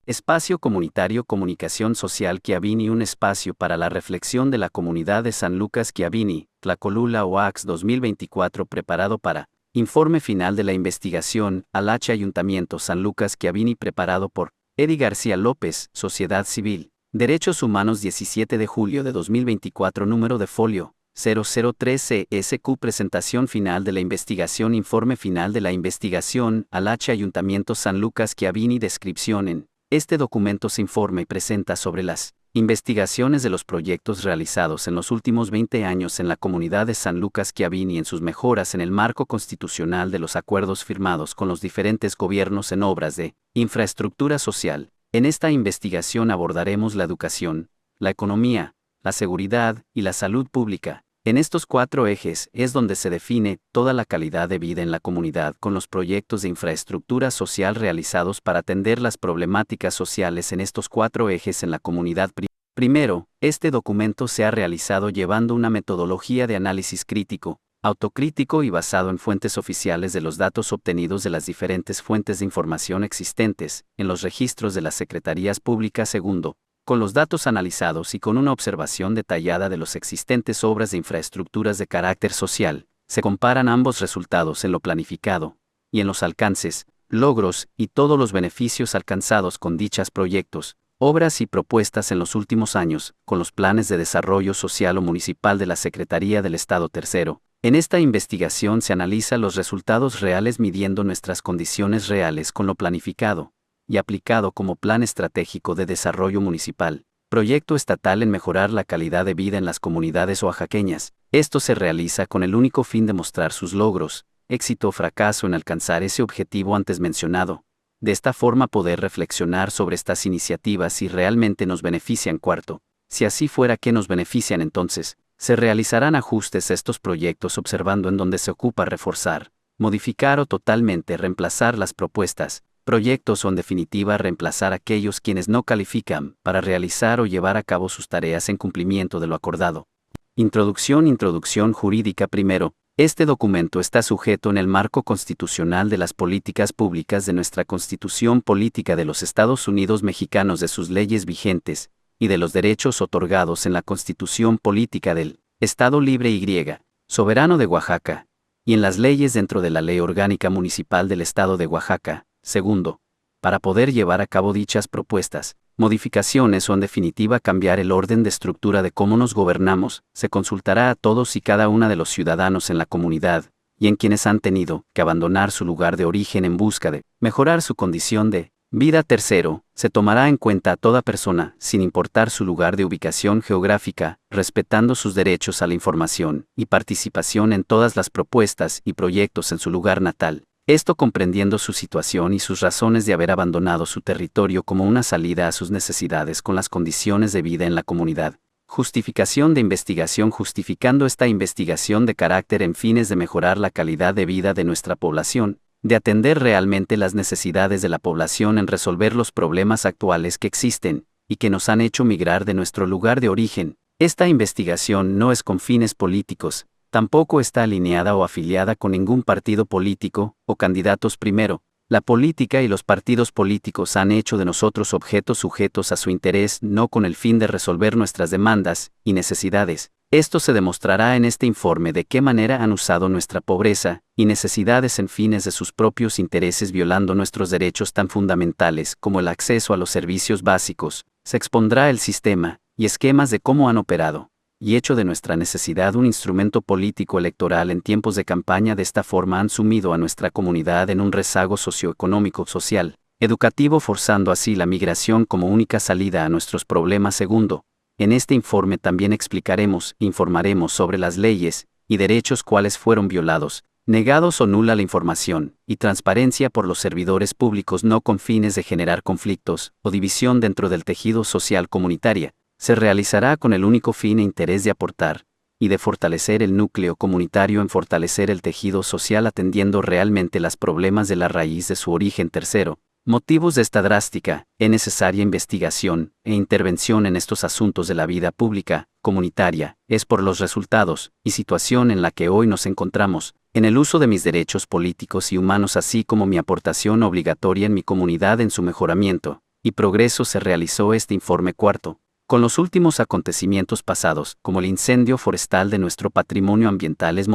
Espacio Comunitario Comunicación Social Chiavini, un espacio para la reflexión de la comunidad de San Lucas Chiavini, Tlacolula OAX 2024, preparado para Informe Final de la Investigación al H. Ayuntamiento San Lucas Chiavini, preparado por Edi García López, Sociedad Civil, Derechos Humanos, 17 de julio de 2024, número de folio 0013 SQ. Presentación final de la investigación. Informe final de la investigación al H. Ayuntamiento San Lucas Chiavini. Descripción. En este documento se informa y presenta sobre las investigaciones de los proyectos realizados en los últimos 20 años en la comunidad de San Lucas Chiavini, en sus mejoras en el marco constitucional de los acuerdos firmados con los diferentes gobiernos en obras de infraestructura social. En esta investigación abordaremos la educación, la economía, la seguridad y la salud pública. En estos 4 ejes es donde se define toda la calidad de vida en la comunidad, con los proyectos de infraestructura social realizados para atender las problemáticas sociales en estos 4 ejes en la comunidad. Primero, este documento se ha realizado llevando una metodología de análisis crítico, autocrítico y basado en fuentes oficiales de los datos obtenidos de las diferentes fuentes de información existentes en los registros de las secretarías públicas. Segundo, con los datos analizados y con una observación detallada de las existentes obras de infraestructuras de carácter social, se comparan ambos resultados en lo planificado y en los alcances, logros y todos los beneficios alcanzados con dichos proyectos, obras y propuestas en los últimos años, con los planes de desarrollo social o municipal de la Secretaría del Estado. Tercero, en esta investigación se analiza los resultados reales midiendo nuestras condiciones reales con lo planificado y aplicado como Plan Estratégico de Desarrollo Municipal, proyecto estatal en mejorar la calidad de vida en las comunidades oaxaqueñas. Esto se realiza con el único fin de mostrar sus logros, éxito o fracaso en alcanzar ese objetivo antes mencionado. De esta forma poder reflexionar sobre estas iniciativas si realmente nos benefician. Cuarto, si así fuera, ¿qué nos benefician entonces? Se realizarán ajustes a estos proyectos observando en dónde se ocupa reforzar, modificar o totalmente reemplazar las propuestas, proyectos o en definitiva reemplazar a aquellos quienes no califican para realizar o llevar a cabo sus tareas en cumplimiento de lo acordado. Introducción jurídica. Primero, este documento está sujeto en el marco constitucional de las políticas públicas de nuestra Constitución Política de los Estados Unidos Mexicanos, de sus leyes vigentes y de los derechos otorgados en la Constitución Política del Estado Libre y Soberano de Oaxaca, y en las leyes dentro de la Ley Orgánica Municipal del Estado de Oaxaca. Segundo, para poder llevar a cabo dichas propuestas, modificaciones o en definitiva cambiar el orden de estructura de cómo nos gobernamos, se consultará a todos y cada una de los ciudadanos en la comunidad, y en quienes han tenido que abandonar su lugar de origen en busca de mejorar su condición de vida. Tercero, se tomará en cuenta a toda persona, sin importar su lugar de ubicación geográfica, respetando sus derechos a la información y participación en todas las propuestas y proyectos en su lugar natal. Esto comprendiendo su situación y sus razones de haber abandonado su territorio como una salida a sus necesidades con las condiciones de vida en la comunidad. Justificación de investigación. Justificando esta investigación de carácter en fines de mejorar la calidad de vida de nuestra población, de atender realmente las necesidades de la población en resolver los problemas actuales que existen y que nos han hecho migrar de nuestro lugar de origen. Esta investigación no es con fines políticos, tampoco está alineada o afiliada con ningún partido político o candidatos. Primero, la política y los partidos políticos han hecho de nosotros objetos sujetos a su interés, no con el fin de resolver nuestras demandas y necesidades. Esto se demostrará en este informe de qué manera han usado nuestra pobreza y necesidades en fines de sus propios intereses, violando nuestros derechos tan fundamentales como el acceso a los servicios básicos. Se expondrá el sistema y esquemas de cómo han operado y hecho de nuestra necesidad un instrumento político electoral en tiempos de campaña. De esta forma han sumido a nuestra comunidad en un rezago socioeconómico, social, educativo, forzando así la migración como única salida a nuestros problemas. Segundo, en este informe también explicaremos e informaremos sobre las leyes y derechos cuales fueron violados, negados o nula la información y transparencia por los servidores públicos, no con fines de generar conflictos o división dentro del tejido social comunitario. Se realizará con el único fin e interés de aportar y de fortalecer el núcleo comunitario, en fortalecer el tejido social atendiendo realmente los problemas de la raíz de su origen. Tercero, motivos de esta drástica e necesaria investigación e intervención en estos asuntos de la vida pública, comunitaria, es por los resultados y situación en la que hoy nos encontramos, en el uso de mis derechos políticos y humanos, así como mi aportación obligatoria en mi comunidad en su mejoramiento y progreso se realizó este informe cuarto. Con los últimos acontecimientos pasados, como el incendio forestal de nuestro patrimonio ambiental, es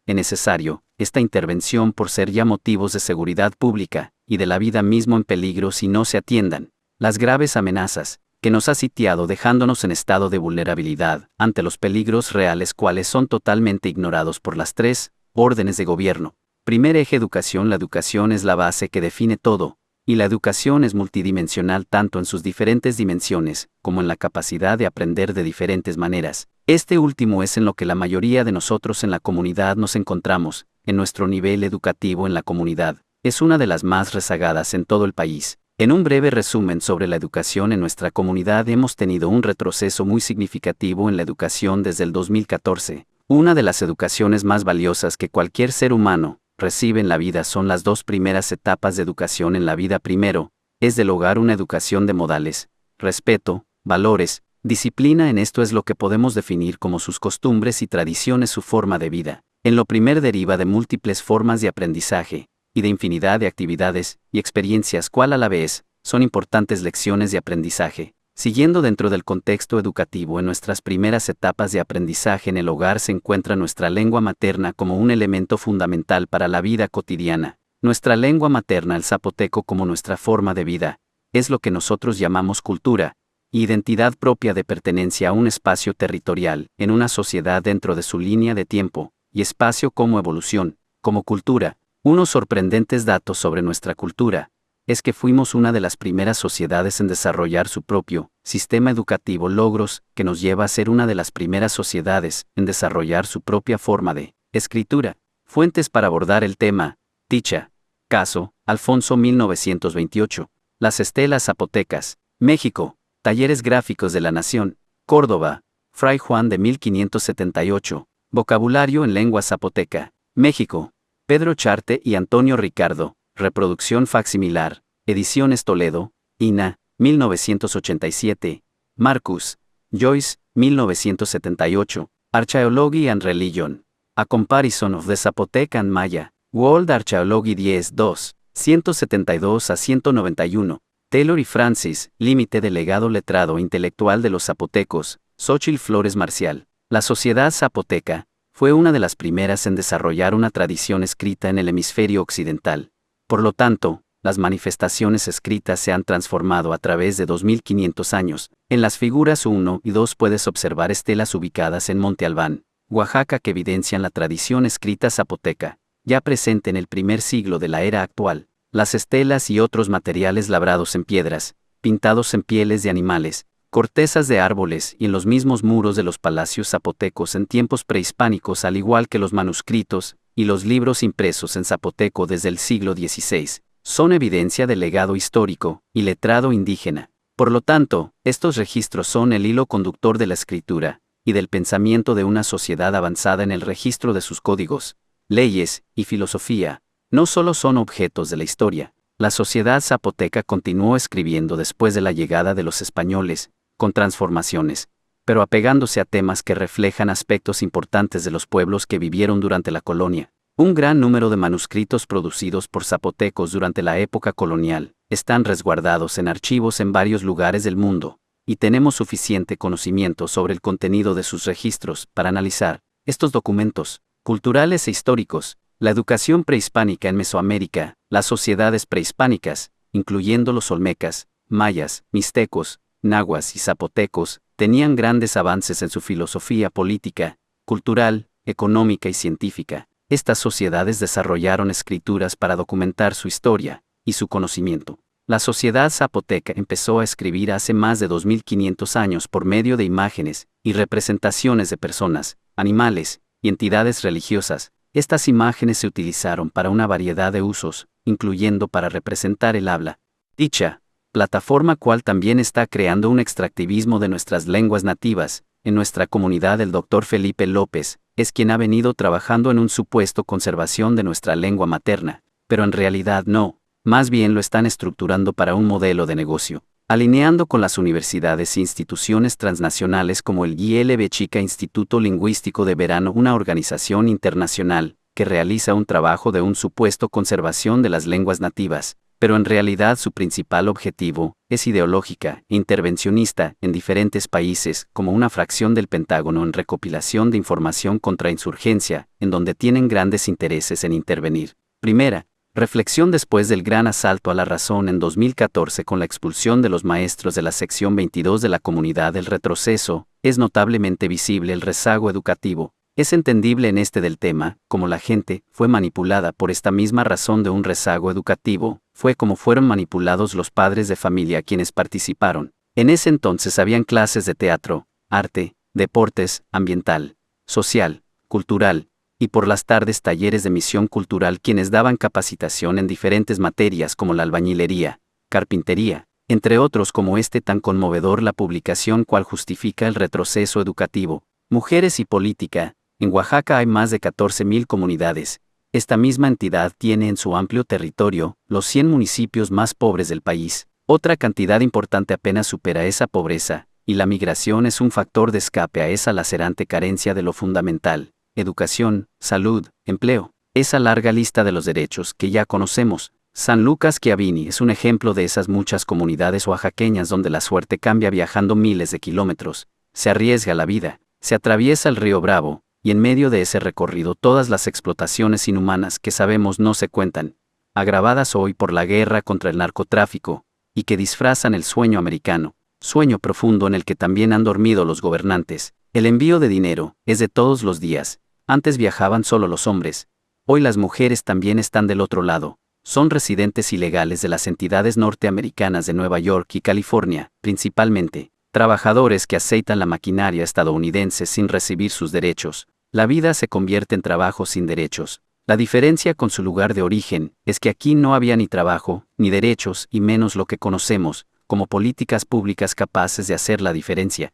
necesario, esta intervención por ser ya motivos de seguridad pública y de la vida mismo en peligro si no se atiendan las graves amenazas que nos ha sitiado, dejándonos en estado de vulnerabilidad ante los peligros reales, cuales son totalmente ignorados por las tres órdenes de gobierno. Primer eje: educación. La educación es la base que define todo, y la educación es multidimensional tanto en sus diferentes dimensiones, como en la capacidad de aprender de diferentes maneras. Este último es en lo que la mayoría de nosotros en la comunidad nos encontramos. En nuestro nivel educativo en la comunidad, es una de las más rezagadas en todo el país. En un breve resumen sobre la educación en nuestra comunidad, hemos tenido un retroceso muy significativo en la educación desde el 2014. Una de las educaciones más valiosas que cualquier ser humano recibe en la vida son las dos primeras etapas de educación en la vida. Primero, es del hogar, una educación de modales, respeto, valores, disciplina. En esto es lo que podemos definir como sus costumbres y tradiciones, su forma de vida. En lo primer deriva de múltiples formas de aprendizaje, y de infinidad de actividades y experiencias, cual a la vez son importantes lecciones de aprendizaje. Siguiendo dentro del contexto educativo, en nuestras primeras etapas de aprendizaje en el hogar se encuentra nuestra lengua materna como un elemento fundamental para la vida cotidiana. Nuestra lengua materna, el zapoteco, como nuestra forma de vida, es lo que nosotros llamamos cultura, identidad propia de pertenencia a un espacio territorial, en una sociedad dentro de su línea de tiempo y espacio, como evolución, como cultura. Unos sorprendentes datos sobre nuestra cultura es que fuimos una de las primeras sociedades en desarrollar su propio sistema educativo, logros que nos lleva a ser una de las primeras sociedades en desarrollar su propia forma de escritura. Fuentes para abordar el tema: Ticha. Caso: Alfonso, 1928. Las estelas zapotecas. México. Talleres Gráficos de la Nación. Córdoba. Fray Juan, de 1578. Vocabulario en lengua zapoteca. México. Pedro Charte y Antonio Ricardo. Reproducción facsimilar. Ediciones Toledo. INA, 1987. Marcus. Joyce, 1978. Archaeology and Religion. A Comparison of the Zapotec and Maya. World Archaeology 10 2. 172 a 191. Taylor y Francis, Límite de Legado Letrado Intelectual de los Zapotecos. Xóchitl Flores Marcial. La sociedad zapoteca fue una de las primeras en desarrollar una tradición escrita en el hemisferio occidental. Por lo tanto, las manifestaciones escritas se han transformado a través de 2500 años. En las figuras 1 y 2 puedes observar estelas ubicadas en Monte Albán, Oaxaca, que evidencian la tradición escrita zapoteca, ya presente en el primer siglo de la era actual. Las estelas y otros materiales labrados en piedras, pintados en pieles de animales, cortezas de árboles y en los mismos muros de los palacios zapotecos en tiempos prehispánicos, al igual que los manuscritos y los libros impresos en zapoteco desde el siglo XVI, son evidencia del legado histórico y letrado indígena. Por lo tanto, estos registros son el hilo conductor de la escritura y del pensamiento de una sociedad avanzada en el registro de sus códigos, leyes y filosofía. No solo son objetos de la historia. La sociedad zapoteca continuó escribiendo después de la llegada de los españoles, con transformaciones, pero apegándose a temas que reflejan aspectos importantes de los pueblos que vivieron durante la colonia. Un gran número de manuscritos producidos por zapotecos durante la época colonial están resguardados en archivos en varios lugares del mundo, y tenemos suficiente conocimiento sobre el contenido de sus registros para analizar estos documentos culturales e históricos. La educación prehispánica en Mesoamérica. Las sociedades prehispánicas, incluyendo los olmecas, mayas, mixtecos, nahuas y zapotecos, tenían grandes avances en su filosofía política, cultural, económica y científica. Estas sociedades desarrollaron escrituras para documentar su historia y su conocimiento. La sociedad zapoteca empezó a escribir hace más de 2500 años por medio de imágenes y representaciones de personas, animales y entidades religiosas. Estas imágenes se utilizaron para una variedad de usos, incluyendo para representar el habla. Dicha plataforma, cual también está creando un extractivismo de nuestras lenguas nativas. En nuestra comunidad, el Dr. Felipe López es quien ha venido trabajando en un supuesto conservación de nuestra lengua materna, pero en realidad no, más bien lo están estructurando para un modelo de negocio, alineando con las universidades e instituciones transnacionales como el ILB Chica Instituto Lingüístico de Verano, una organización internacional que realiza un trabajo de un supuesto conservación de las lenguas nativas. pero en realidad su principal objetivo es ideológica e intervencionista en diferentes países como una fracción del Pentágono en recopilación de información contra insurgencia, en donde tienen grandes intereses en intervenir. Primera, reflexión después del gran asalto a la razón en 2014 con la expulsión de los maestros de la sección 22 de la comunidad del retroceso, es notablemente visible el rezago educativo. Es entendible en este del tema, como la gente fue manipulada por esta misma razón de un rezago educativo, fue como fueron manipulados los padres de familia quienes participaron. En ese entonces habían clases de teatro, arte, deportes, ambiental, social, cultural, y por las tardes talleres de misión cultural quienes daban capacitación en diferentes materias como la albañilería, carpintería, entre otros como este tan conmovedor la publicación cual justifica el retroceso educativo, Mujeres y Política. En Oaxaca hay más de 14.000 comunidades. Esta misma entidad tiene en su amplio territorio los 100 municipios más pobres del país. Otra cantidad importante apenas supera esa pobreza, y la migración es un factor de escape a esa lacerante carencia de lo fundamental: educación, salud, empleo. Esa larga lista de los derechos que ya conocemos. San Lucas Schiavini es un ejemplo de esas muchas comunidades oaxaqueñas donde la suerte cambia viajando miles de kilómetros, se arriesga la vida, se atraviesa el río Bravo, y en medio de ese recorrido todas las explotaciones inhumanas que sabemos no se cuentan, agravadas hoy por la guerra contra el narcotráfico, y que disfrazan el sueño americano, sueño profundo en el que también han dormido los gobernantes. El envío de dinero es de todos los días. Antes viajaban solo los hombres, hoy las mujeres también están del otro lado, son residentes ilegales de las entidades norteamericanas de Nueva York y California, principalmente. Trabajadores que aceitan la maquinaria estadounidense sin recibir sus derechos. La vida se convierte en trabajo sin derechos. La diferencia con su lugar de origen es que aquí no había ni trabajo, ni derechos, y menos lo que conocemos como políticas públicas capaces de hacer la diferencia.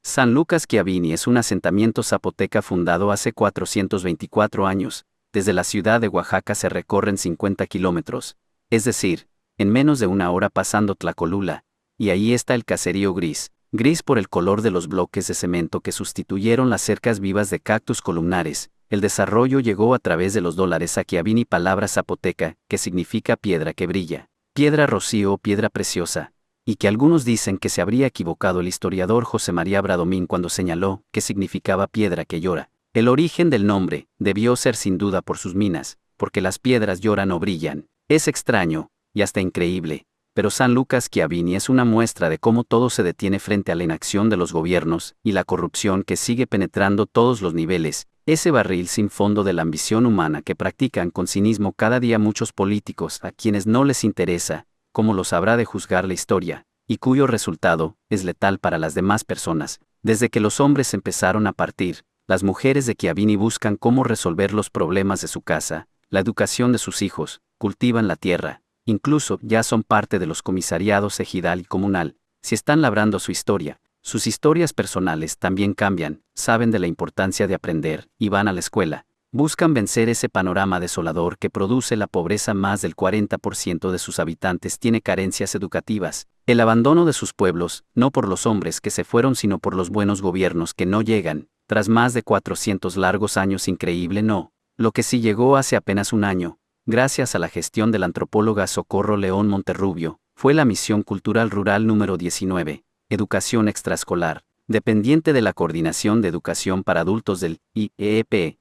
San Lucas Schiavini es un asentamiento zapoteca fundado hace 424 años. Desde la ciudad de Oaxaca se recorren 50 kilómetros, es decir, en menos de una hora pasando Tlacolula. Y ahí está el caserío gris por el color de los bloques de cemento que sustituyeron las cercas vivas de cactus columnares. El desarrollo llegó a través de los dólares a Schiavini, palabra zapoteca, que significa piedra que brilla, piedra rocío o piedra preciosa, y que algunos dicen que se habría equivocado el historiador José María Bradomín cuando señaló que significaba piedra que llora. El origen del nombre debió ser sin duda por sus minas, porque las piedras lloran o brillan. Es extraño, y hasta increíble, pero San Lucas Schiavini es una muestra de cómo todo se detiene frente a la inacción de los gobiernos y la corrupción que sigue penetrando todos los niveles, ese barril sin fondo de la ambición humana que practican con cinismo cada día muchos políticos a quienes no les interesa cómo los habrá de juzgar la historia, y cuyo resultado es letal para las demás personas. Desde que los hombres empezaron a partir, las mujeres de Schiavini buscan cómo resolver los problemas de su casa, la educación de sus hijos, cultivan la tierra. Incluso ya son parte de los comisariados ejidal y comunal, si están labrando su historia. Sus historias personales también cambian, saben de la importancia de aprender, y van a la escuela. Buscan vencer ese panorama desolador que produce la pobreza. Más del 40% de sus habitantes tiene carencias educativas. El abandono de sus pueblos, no por los hombres que se fueron sino por los buenos gobiernos que no llegan. Tras más de 400 largos años, increíble no, lo que sí llegó hace apenas un año, gracias a la gestión de la antropóloga Socorro León Monterrubio, fue la Misión Cultural Rural número 19, Educación Extraescolar, dependiente de la Coordinación de Educación para Adultos del IEP.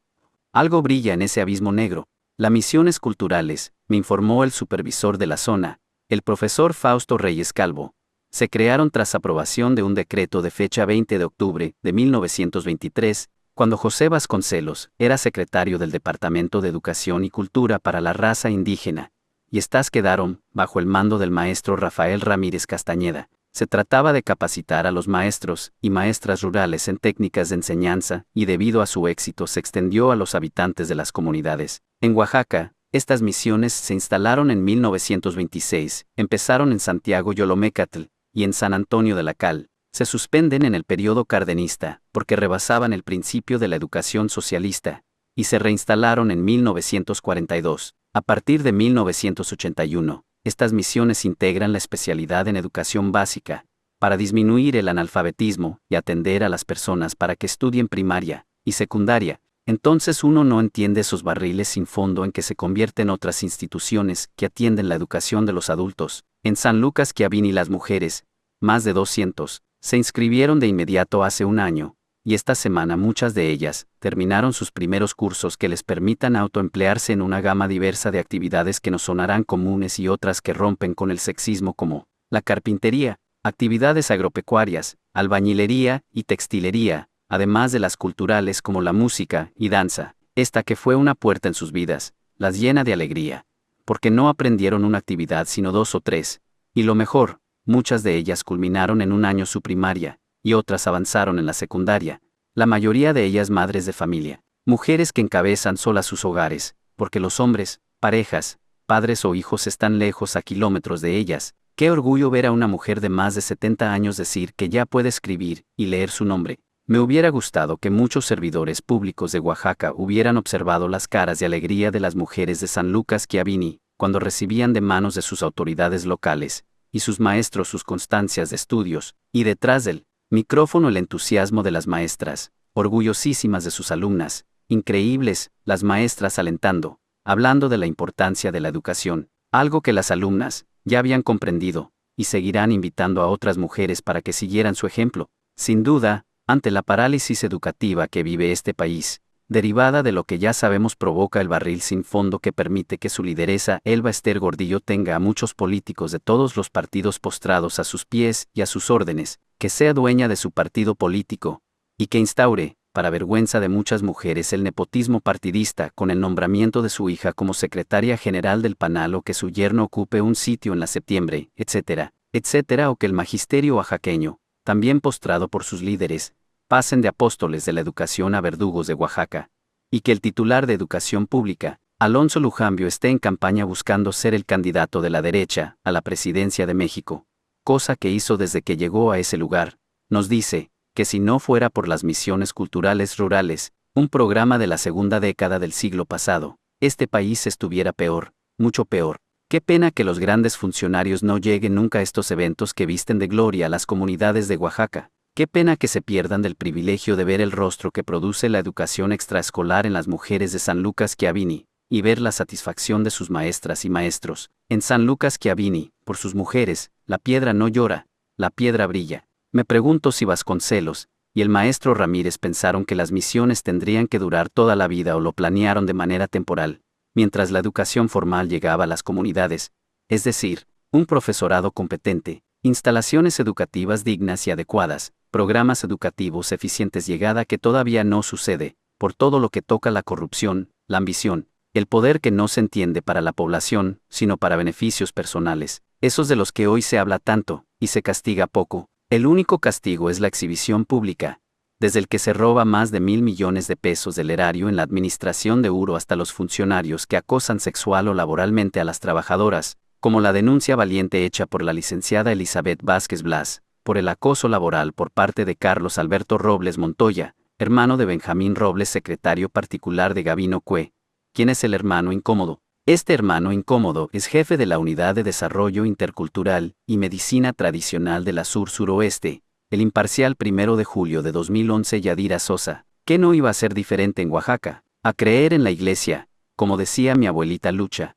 Algo brilla en ese abismo negro. Las misiones culturales, me informó el supervisor de la zona, el profesor Fausto Reyes Calvo, se crearon tras aprobación de un decreto de fecha 20 de octubre de 1923, cuando José Vasconcelos era secretario del Departamento de Educación y Cultura para la raza indígena, y estas quedaron bajo el mando del maestro Rafael Ramírez Castañeda. Se trataba de capacitar a los maestros y maestras rurales en técnicas de enseñanza, y debido a su éxito se extendió a los habitantes de las comunidades. En Oaxaca, estas misiones se instalaron en 1926, empezaron en Santiago Yolomecatl y en San Antonio de la Cal. Se suspenden en el periodo cardenista, porque rebasaban el principio de la educación socialista, y se reinstalaron en 1942. A partir de 1981, estas misiones integran la especialidad en educación básica, para disminuir el analfabetismo y atender a las personas para que estudien primaria y secundaria. Entonces uno no entiende esos barriles sin fondo en que se convierten otras instituciones que atienden la educación de los adultos. En San Lucas Schiavini las mujeres, más de 200, se inscribieron de inmediato hace un año, y esta semana muchas de ellas terminaron sus primeros cursos que les permitan autoemplearse en una gama diversa de actividades que nos sonarán comunes y otras que rompen con el sexismo como la carpintería, actividades agropecuarias, albañilería y textilería, además de las culturales como la música y danza. Esta que fue una puerta en sus vidas, las llena de alegría, porque no aprendieron una actividad sino 2 o 3, y lo mejor, muchas de ellas culminaron en un año su primaria, y otras avanzaron en la secundaria, la mayoría de ellas madres de familia, mujeres que encabezan solas sus hogares, porque los hombres, parejas, padres o hijos están lejos a kilómetros de ellas. Qué orgullo ver a una mujer de más de 70 años decir que ya puede escribir y leer su nombre. Me hubiera gustado que muchos servidores públicos de Oaxaca hubieran observado las caras de alegría de las mujeres de San Lucas Schiavini, cuando recibían de manos de sus autoridades locales, y sus maestros sus constancias de estudios, y detrás del micrófono el entusiasmo de las maestras, orgullosísimas de sus alumnas, increíbles, las maestras alentando, hablando de la importancia de la educación, algo que las alumnas ya habían comprendido, y seguirán invitando a otras mujeres para que siguieran su ejemplo. Sin duda, ante la parálisis educativa que vive este país, derivada de lo que ya sabemos provoca el barril sin fondo que permite que su lideresa Elba Ester Gordillo tenga a muchos políticos de todos los partidos postrados a sus pies y a sus órdenes, que sea dueña de su partido político, y que instaure, para vergüenza de muchas mujeres, el nepotismo partidista con el nombramiento de su hija como secretaria general del PANAL o que su yerno ocupe un sitio en la septiembre, etcétera, etcétera, o que el magisterio oaxaqueño, también postrado por sus líderes, pasen de apóstoles de la educación a verdugos de Oaxaca, y que el titular de Educación Pública, Alonso Lujambio, esté en campaña buscando ser el candidato de la derecha a la presidencia de México, cosa que hizo desde que llegó a ese lugar, nos dice que si no fuera por las misiones culturales rurales, un programa de la segunda década del siglo pasado, este país estuviera peor, mucho peor. Qué pena que los grandes funcionarios no lleguen nunca a estos eventos que visten de gloria a las comunidades de Oaxaca. Qué pena que se pierdan del privilegio de ver el rostro que produce la educación extraescolar en las mujeres de San Lucas Schiavini, y ver la satisfacción de sus maestras y maestros. En San Lucas Schiavini, por sus mujeres, la piedra no llora, la piedra brilla. Me pregunto si Vasconcelos y el maestro Ramírez pensaron que las misiones tendrían que durar toda la vida o lo planearon de manera temporal, mientras la educación formal llegaba a las comunidades, es decir, un profesorado competente, instalaciones educativas dignas y adecuadas, programas educativos eficientes, llegada que todavía no sucede, por todo lo que toca la corrupción, la ambición, el poder que no se entiende para la población, sino para beneficios personales, esos de los que hoy se habla tanto, y se castiga poco. El único castigo es la exhibición pública, desde el que se roba más de 1.000 millones de pesos del erario en la administración de Uro hasta los funcionarios que acosan sexual o laboralmente a las trabajadoras, como la denuncia valiente hecha por la licenciada Elizabeth Vázquez Blas, por el acoso laboral por parte de Carlos Alberto Robles Montoya, hermano de Benjamín Robles, secretario particular de Gabino Cue, quien es el hermano incómodo. Este hermano incómodo es jefe de la Unidad de Desarrollo Intercultural y Medicina Tradicional de la Sur-Suroeste, el imparcial 1 de julio de 2011 Yadira Sosa, que no iba a ser diferente en Oaxaca, a creer en la iglesia, como decía mi abuelita Lucha.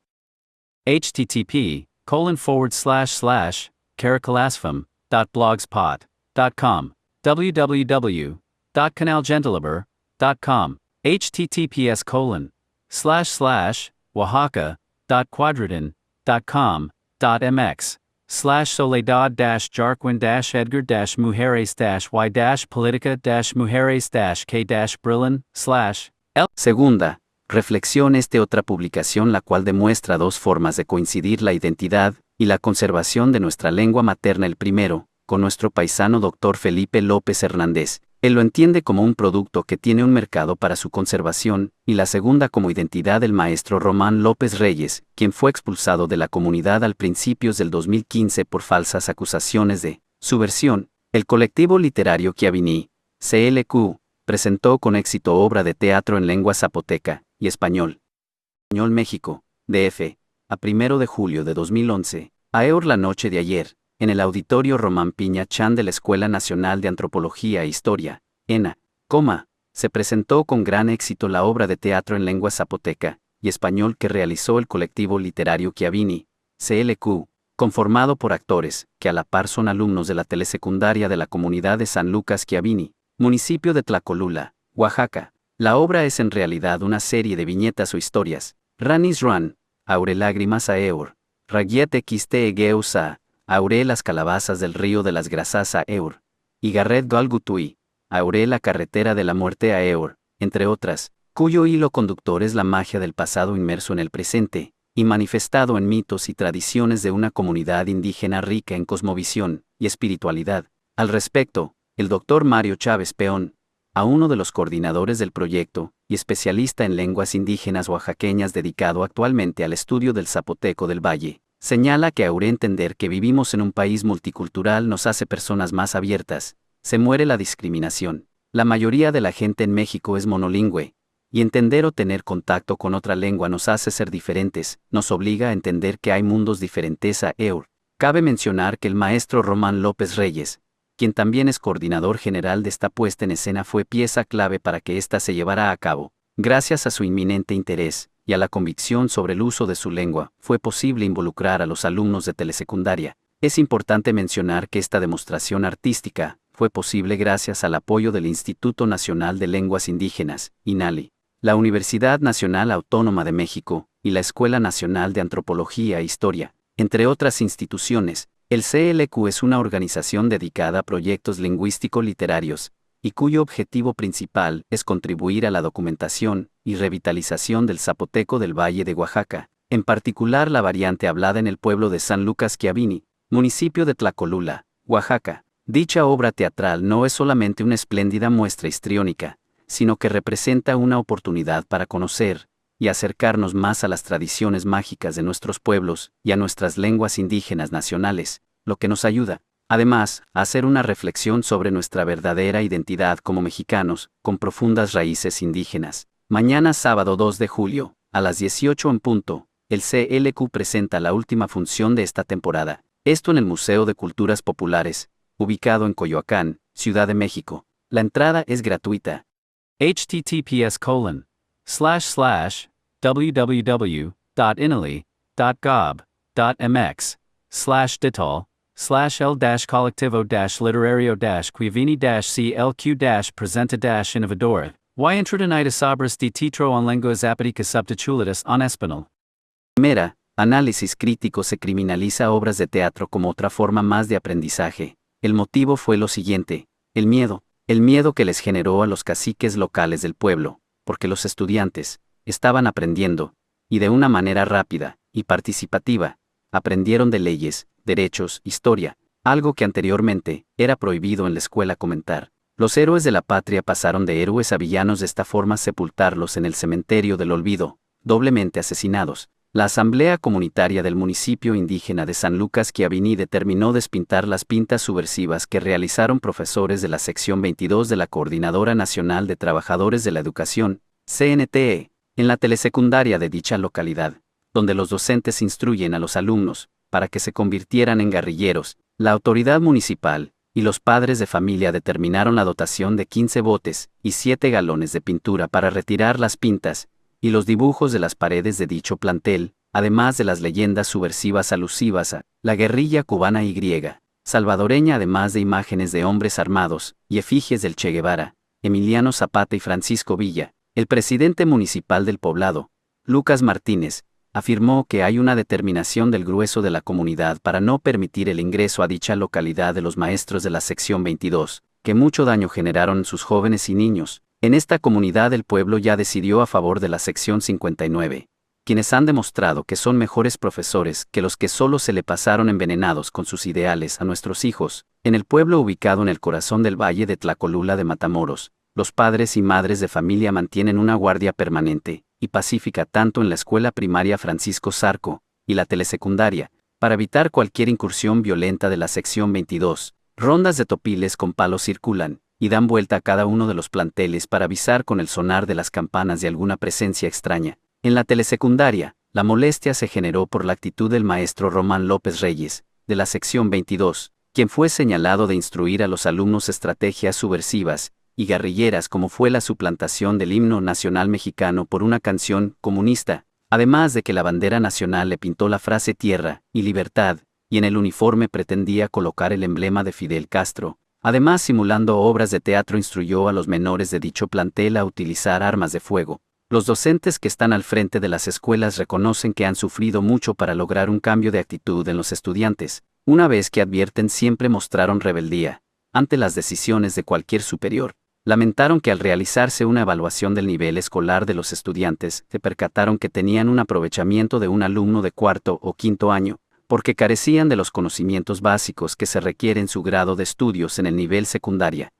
http://caracalasfam.blogspot.com www.canalgentilabur.com https://oaxaca.cuadradin.com.mx/soledad-jarquin-edgar-mujeres-y-k-brillan/l. Segunda, reflexión. Otra publicación la cual demuestra dos formas de coincidir la identidad y la conservación de nuestra lengua materna. El primero, con nuestro paisano Dr. Felipe López Hernández. Él lo entiende como un producto que tiene un mercado para su conservación, y la segunda como identidad del maestro Román López Reyes, quien fue expulsado de la comunidad al principios del 2015 por falsas acusaciones de subversión. El colectivo literario Schiavini, CLQ, presentó con éxito obra de teatro en lengua zapoteca y español. México, DF, a 1 de julio de 2011, AEOR la noche de ayer, en el Auditorio Román Piña Chan de la Escuela Nacional de Antropología e Historia, ENA, se presentó con gran éxito la obra de teatro en lengua zapoteca y español que realizó el colectivo literario Chiavini, CLQ, conformado por actores, que a la par son alumnos de la telesecundaria de la comunidad de San Lucas Chiavini, municipio de Tlacolula, Oaxaca. La obra es en realidad una serie de viñetas o historias. Ranis Ruan, Aure lágrimas a Eur, Ragiete quiste Egeusa, Aure las calabazas del río de las grasas a Eur, y Garret Galgutui, Aure la carretera de la muerte a Eur, entre otras, cuyo hilo conductor es la magia del pasado inmerso en el presente, y manifestado en mitos y tradiciones de una comunidad indígena rica en cosmovisión y espiritualidad. Al respecto, el Dr. Mario Chávez Peón, a uno de los coordinadores del proyecto y especialista en lenguas indígenas oaxaqueñas dedicado actualmente al estudio del zapoteco del Valle, señala que aure entender que vivimos en un país multicultural nos hace personas más abiertas, se muere la discriminación. La mayoría de la gente en México es monolingüe, y entender o tener contacto con otra lengua nos hace ser diferentes, nos obliga a entender que hay mundos diferentes a Eur. Cabe mencionar que el maestro Román López Reyes, quien también es coordinador general de esta puesta en escena, fue pieza clave para que ésta se llevara a cabo. Gracias a su inminente interés y a la convicción sobre el uso de su lengua, fue posible involucrar a los alumnos de telesecundaria. Es importante mencionar que esta demostración artística fue posible gracias al apoyo del Instituto Nacional de Lenguas Indígenas, INALI, la Universidad Nacional Autónoma de México y la Escuela Nacional de Antropología e Historia, entre otras instituciones. El CLQ es una organización dedicada a proyectos lingüístico-literarios, y cuyo objetivo principal es contribuir a la documentación y revitalización del zapoteco del Valle de Oaxaca, en particular la variante hablada en el pueblo de San Lucas Chiavini, municipio de Tlacolula, Oaxaca. Dicha obra teatral no es solamente una espléndida muestra histriónica, sino que representa una oportunidad para conocer y acercarnos más a las tradiciones mágicas de nuestros pueblos y a nuestras lenguas indígenas nacionales, lo que nos ayuda, además, a hacer una reflexión sobre nuestra verdadera identidad como mexicanos, con profundas raíces indígenas. Mañana sábado 2 de julio, a las 18 en punto, el CLQ presenta la última función de esta temporada, esto en el Museo de Culturas Populares, ubicado en Coyoacán, Ciudad de México. La entrada es gratuita. https://www.inali.gov.mx/dital/el-colectivo-literario-cuivini-clq-presenta-innovador. Y introducida sabras de titro en lenguas zapoticas subtitulidas en español. Primera, análisis crítico. Se criminaliza obras de teatro como otra forma más de aprendizaje. El motivo fue lo siguiente: el miedo que les generó a los caciques locales del pueblo, porque los estudiantes estaban aprendiendo, y de una manera rápida y participativa, aprendieron de leyes, derechos, historia, algo que anteriormente era prohibido en la escuela comentar. Los héroes de la patria pasaron de héroes a villanos, de esta forma sepultarlos en el cementerio del olvido, doblemente asesinados. La Asamblea Comunitaria del municipio indígena de San Lucas Chiavini determinó despintar las pintas subversivas que realizaron profesores de la sección 22 de la Coordinadora Nacional de Trabajadores de la Educación, CNTE, en la telesecundaria de dicha localidad, donde los docentes instruyen a los alumnos para que se convirtieran en guerrilleros. La autoridad municipal y los padres de familia determinaron la dotación de 15 botes y 7 galones de pintura para retirar las pintas y los dibujos de las paredes de dicho plantel, además de las leyendas subversivas alusivas a la guerrilla cubana y griega, salvadoreña, además de imágenes de hombres armados y efigies del Che Guevara, Emiliano Zapata y Francisco Villa. El presidente municipal del poblado, Lucas Martínez, afirmó que hay una determinación del grueso de la comunidad para no permitir el ingreso a dicha localidad de los maestros de la sección 22, que mucho daño generaron en sus jóvenes y niños. En esta comunidad el pueblo ya decidió a favor de la sección 59, quienes han demostrado que son mejores profesores que los que solo se le pasaron envenenados con sus ideales a nuestros hijos. En el pueblo ubicado en el corazón del valle de Tlacolula de Matamoros, los padres y madres de familia mantienen una guardia permanente y pacífica tanto en la escuela primaria Francisco Zarco y la telesecundaria, para evitar cualquier incursión violenta de la sección 22. Rondas de topiles con palos circulan y dan vuelta a cada uno de los planteles para avisar con el sonar de las campanas de alguna presencia extraña. En la telesecundaria, la molestia se generó por la actitud del maestro Román López Reyes, de la sección 22, quien fue señalado de instruir a los alumnos estrategias subversivas y guerrilleras como fue la suplantación del himno nacional mexicano por una canción comunista, además de que la bandera nacional le pintó la frase tierra y libertad, y en el uniforme pretendía colocar el emblema de Fidel Castro. Además, simulando obras de teatro, instruyó a los menores de dicho plantel a utilizar armas de fuego. Los docentes que están al frente de las escuelas reconocen que han sufrido mucho para lograr un cambio de actitud en los estudiantes. Una vez que advierten, siempre mostraron rebeldía ante las decisiones de cualquier superior. Lamentaron que al realizarse una evaluación del nivel escolar de los estudiantes, se percataron que tenían un aprovechamiento de un alumno de cuarto o quinto año, porque carecían de los conocimientos básicos que se requieren en su grado de estudios en el nivel secundaria.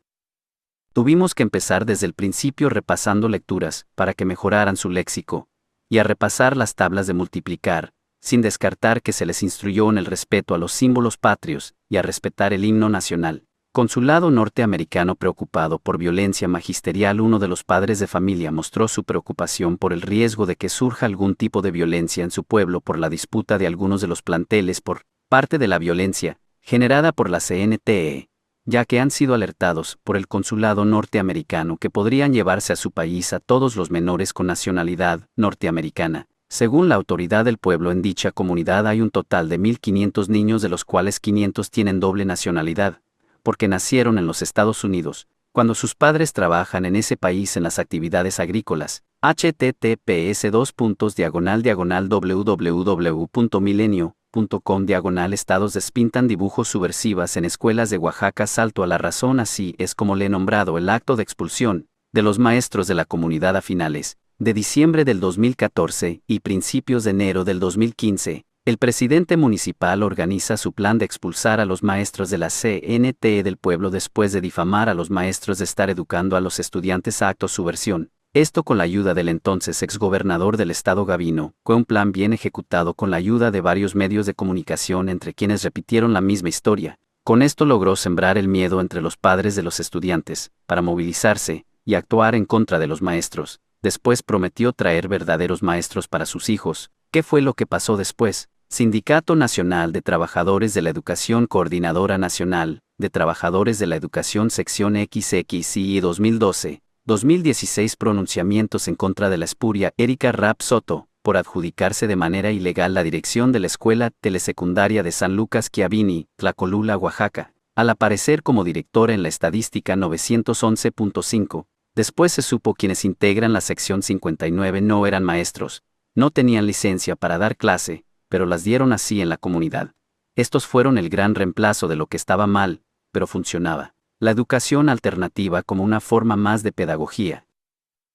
Tuvimos que empezar desde el principio repasando lecturas, para que mejoraran su léxico, y a repasar las tablas de multiplicar, sin descartar que se les instruyó en el respeto a los símbolos patrios, y a respetar el himno nacional. Consulado norteamericano preocupado por violencia magisterial. Uno de los padres de familia mostró su preocupación por el riesgo de que surja algún tipo de violencia en su pueblo por la disputa de algunos de los planteles por parte de la violencia generada por la CNTE, ya que han sido alertados por el consulado norteamericano que podrían llevarse a su país a todos los menores con nacionalidad norteamericana. Según la autoridad del pueblo, en dicha comunidad hay un total de 1.500 niños, de los cuales 500 tienen doble nacionalidad, porque nacieron en los Estados Unidos, cuando sus padres trabajan en ese país en las actividades agrícolas. https://www.milenio.com/estados despintan dibujos subversivas en escuelas de Oaxaca. Salto a la razón. Así es como le he nombrado el acto de expulsión de los maestros de la comunidad a finales de diciembre del 2014 y principios de enero del 2015. El presidente municipal organiza su plan de expulsar a los maestros de la CNTE del pueblo después de difamar a los maestros de estar educando a los estudiantes. Acto subversión. Esto con la ayuda del entonces exgobernador del estado Gavino. Fue un plan bien ejecutado con la ayuda de varios medios de comunicación, entre quienes repitieron la misma historia. Con esto logró sembrar el miedo entre los padres de los estudiantes, para movilizarse y actuar en contra de los maestros. Después prometió traer verdaderos maestros para sus hijos. ¿Qué fue lo que pasó después? Sindicato Nacional de Trabajadores de la Educación, Coordinadora Nacional de Trabajadores de la Educación, Sección XXI 2012-2016. Pronunciamientos en contra de la espuria Erika Rapp Soto, por adjudicarse de manera ilegal la dirección de la Escuela Telesecundaria de San Lucas Schiavini, Tlacolula, Oaxaca, al aparecer como directora en la estadística 911.5. Después se supo quienes integran la sección 59 no eran maestros, no tenían licencia para dar clase, pero las dieron así en la comunidad. Estos fueron el gran reemplazo de lo que estaba mal, pero funcionaba. La educación alternativa como una forma más de pedagogía.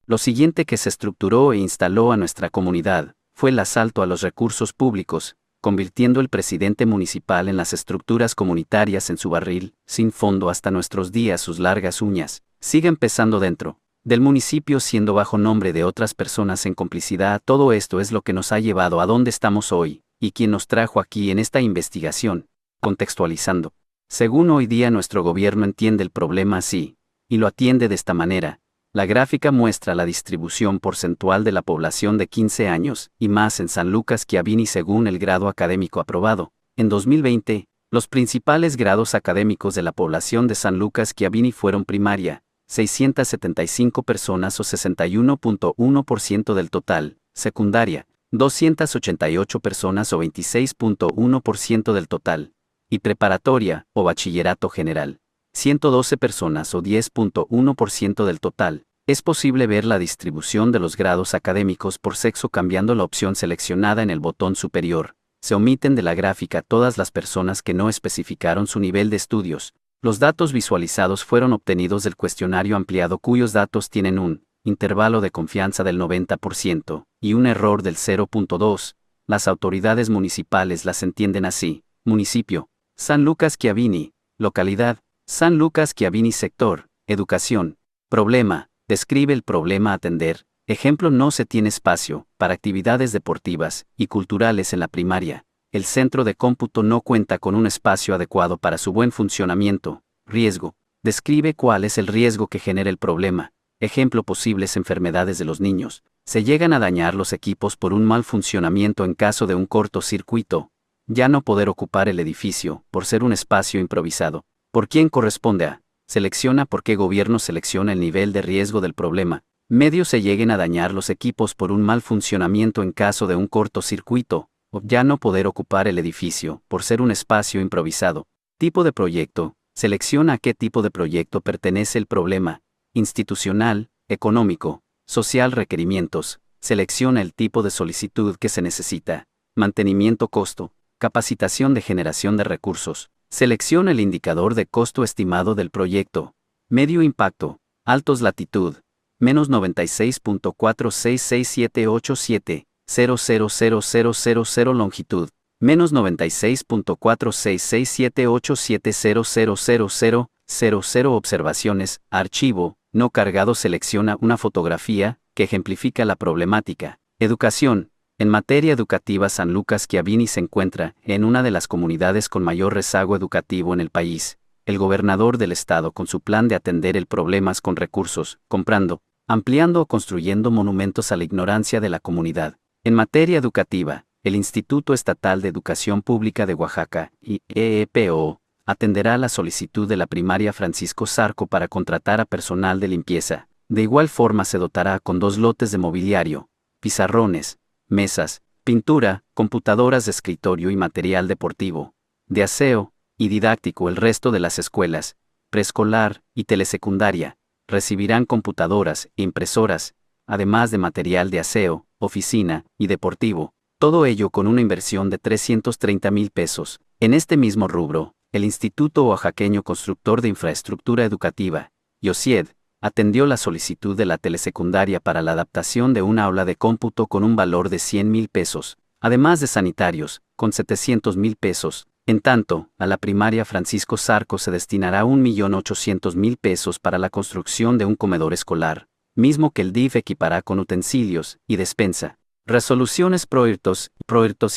Lo siguiente que se estructuró e instaló a nuestra comunidad fue el asalto a los recursos públicos, convirtiendo el presidente municipal en las estructuras comunitarias en su barril, sin fondo. Hasta nuestros días sus largas uñas siguen pesando dentro del municipio, siendo bajo nombre de otras personas en complicidad. Todo esto es lo que nos ha llevado a donde estamos hoy, y quien nos trajo aquí en esta investigación. Contextualizando. Según hoy día nuestro gobierno entiende el problema así, y lo atiende de esta manera. La gráfica muestra la distribución porcentual de la población de 15 años y más en San Lucas Schiavini según el grado académico aprobado. En 2020, los principales grados académicos de la población de San Lucas Schiavini fueron primaria, 675 personas o 61.1% del total, secundaria, 288 personas o 26.1% del total, y preparatoria, o bachillerato general, 112 personas o 10.1% del total. Es posible ver la distribución de los grados académicos por sexo cambiando la opción seleccionada en el botón superior. Se omiten de la gráfica todas las personas que no especificaron su nivel de estudios. Los datos visualizados fueron obtenidos del cuestionario ampliado cuyos datos tienen un intervalo de confianza del 90% y un error del 0.2. Las autoridades municipales las entienden así. Municipio: San Lucas Schiavini. Localidad: San Lucas Schiavini. Sector: educación. Problema: describe el problema a atender. Ejemplo: no se tiene espacio para actividades deportivas y culturales en la primaria. El centro de cómputo no cuenta con un espacio adecuado para su buen funcionamiento. Riesgo: describe cuál es el riesgo que genera el problema. Ejemplo: posibles enfermedades de los niños. Se llegan a dañar los equipos por un mal funcionamiento en caso de un cortocircuito. Ya no poder ocupar el edificio por ser un espacio improvisado. ¿Por quién corresponde a? selecciona por qué gobierno selecciona el nivel de riesgo del problema. Medio se lleguen a dañar los equipos por un mal funcionamiento en caso de un cortocircuito, o ya no poder ocupar el edificio por ser un espacio improvisado. Tipo de proyecto, selecciona a qué tipo de proyecto pertenece el problema, institucional, económico, social. Requerimientos, selecciona el tipo de solicitud que se necesita, mantenimiento costo, capacitación de generación de recursos, selecciona el indicador de costo estimado del proyecto, medio impacto, altos latitud, menos 96.466787, 0000000 longitud, menos 96.466787000000 observaciones, archivo, no cargado. Selecciona una fotografía que ejemplifica la problemática. Educación. En materia educativa, San Lucas Schiavini se encuentra en una de las comunidades con mayor rezago educativo en el país. El gobernador del estado, con su plan de atender el problema con recursos, comprando, ampliando o construyendo monumentos a la ignorancia de la comunidad. En materia educativa, el Instituto Estatal de Educación Pública de Oaxaca, IEEPO, atenderá la solicitud de la primaria Francisco Zarco para contratar a personal de limpieza. De igual forma se dotará con 2 lotes de mobiliario, pizarrones, mesas, pintura, computadoras de escritorio y material deportivo, de aseo y didáctico. El resto de las escuelas, preescolar y telesecundaria, recibirán computadoras e impresoras, además de material de aseo, oficina y deportivo. Todo ello con una inversión de 330,000 pesos. En este mismo rubro, el Instituto Oaxaqueño Constructor de Infraestructura Educativa, IOCIED, atendió la solicitud de la telesecundaria para la adaptación de una aula de cómputo con un valor de 100,000 pesos, además de sanitarios, con 700,000 pesos. En tanto, a la primaria Francisco Zarco se destinará 1,800,000 pesos para la construcción de un comedor escolar, mismo que el DIF equipará con utensilios y despensa. Resoluciones proyectos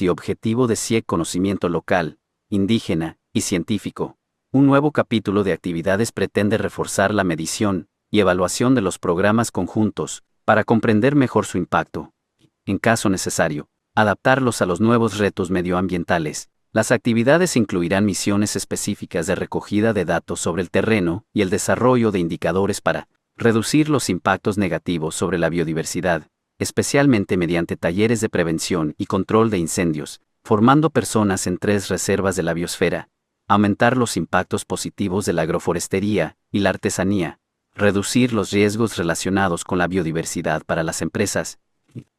y objetivo de CIEC: conocimiento local, indígena y científico. Un nuevo capítulo de actividades pretende reforzar la medición y evaluación de los programas conjuntos, para comprender mejor su impacto. En caso necesario, adaptarlos a los nuevos retos medioambientales. Las actividades incluirán misiones específicas de recogida de datos sobre el terreno y el desarrollo de indicadores para reducir los impactos negativos sobre la biodiversidad, especialmente mediante talleres de prevención y control de incendios, formando personas en 3 reservas de la biosfera, aumentar los impactos positivos de la agroforestería y la artesanía, reducir los riesgos relacionados con la biodiversidad para las empresas,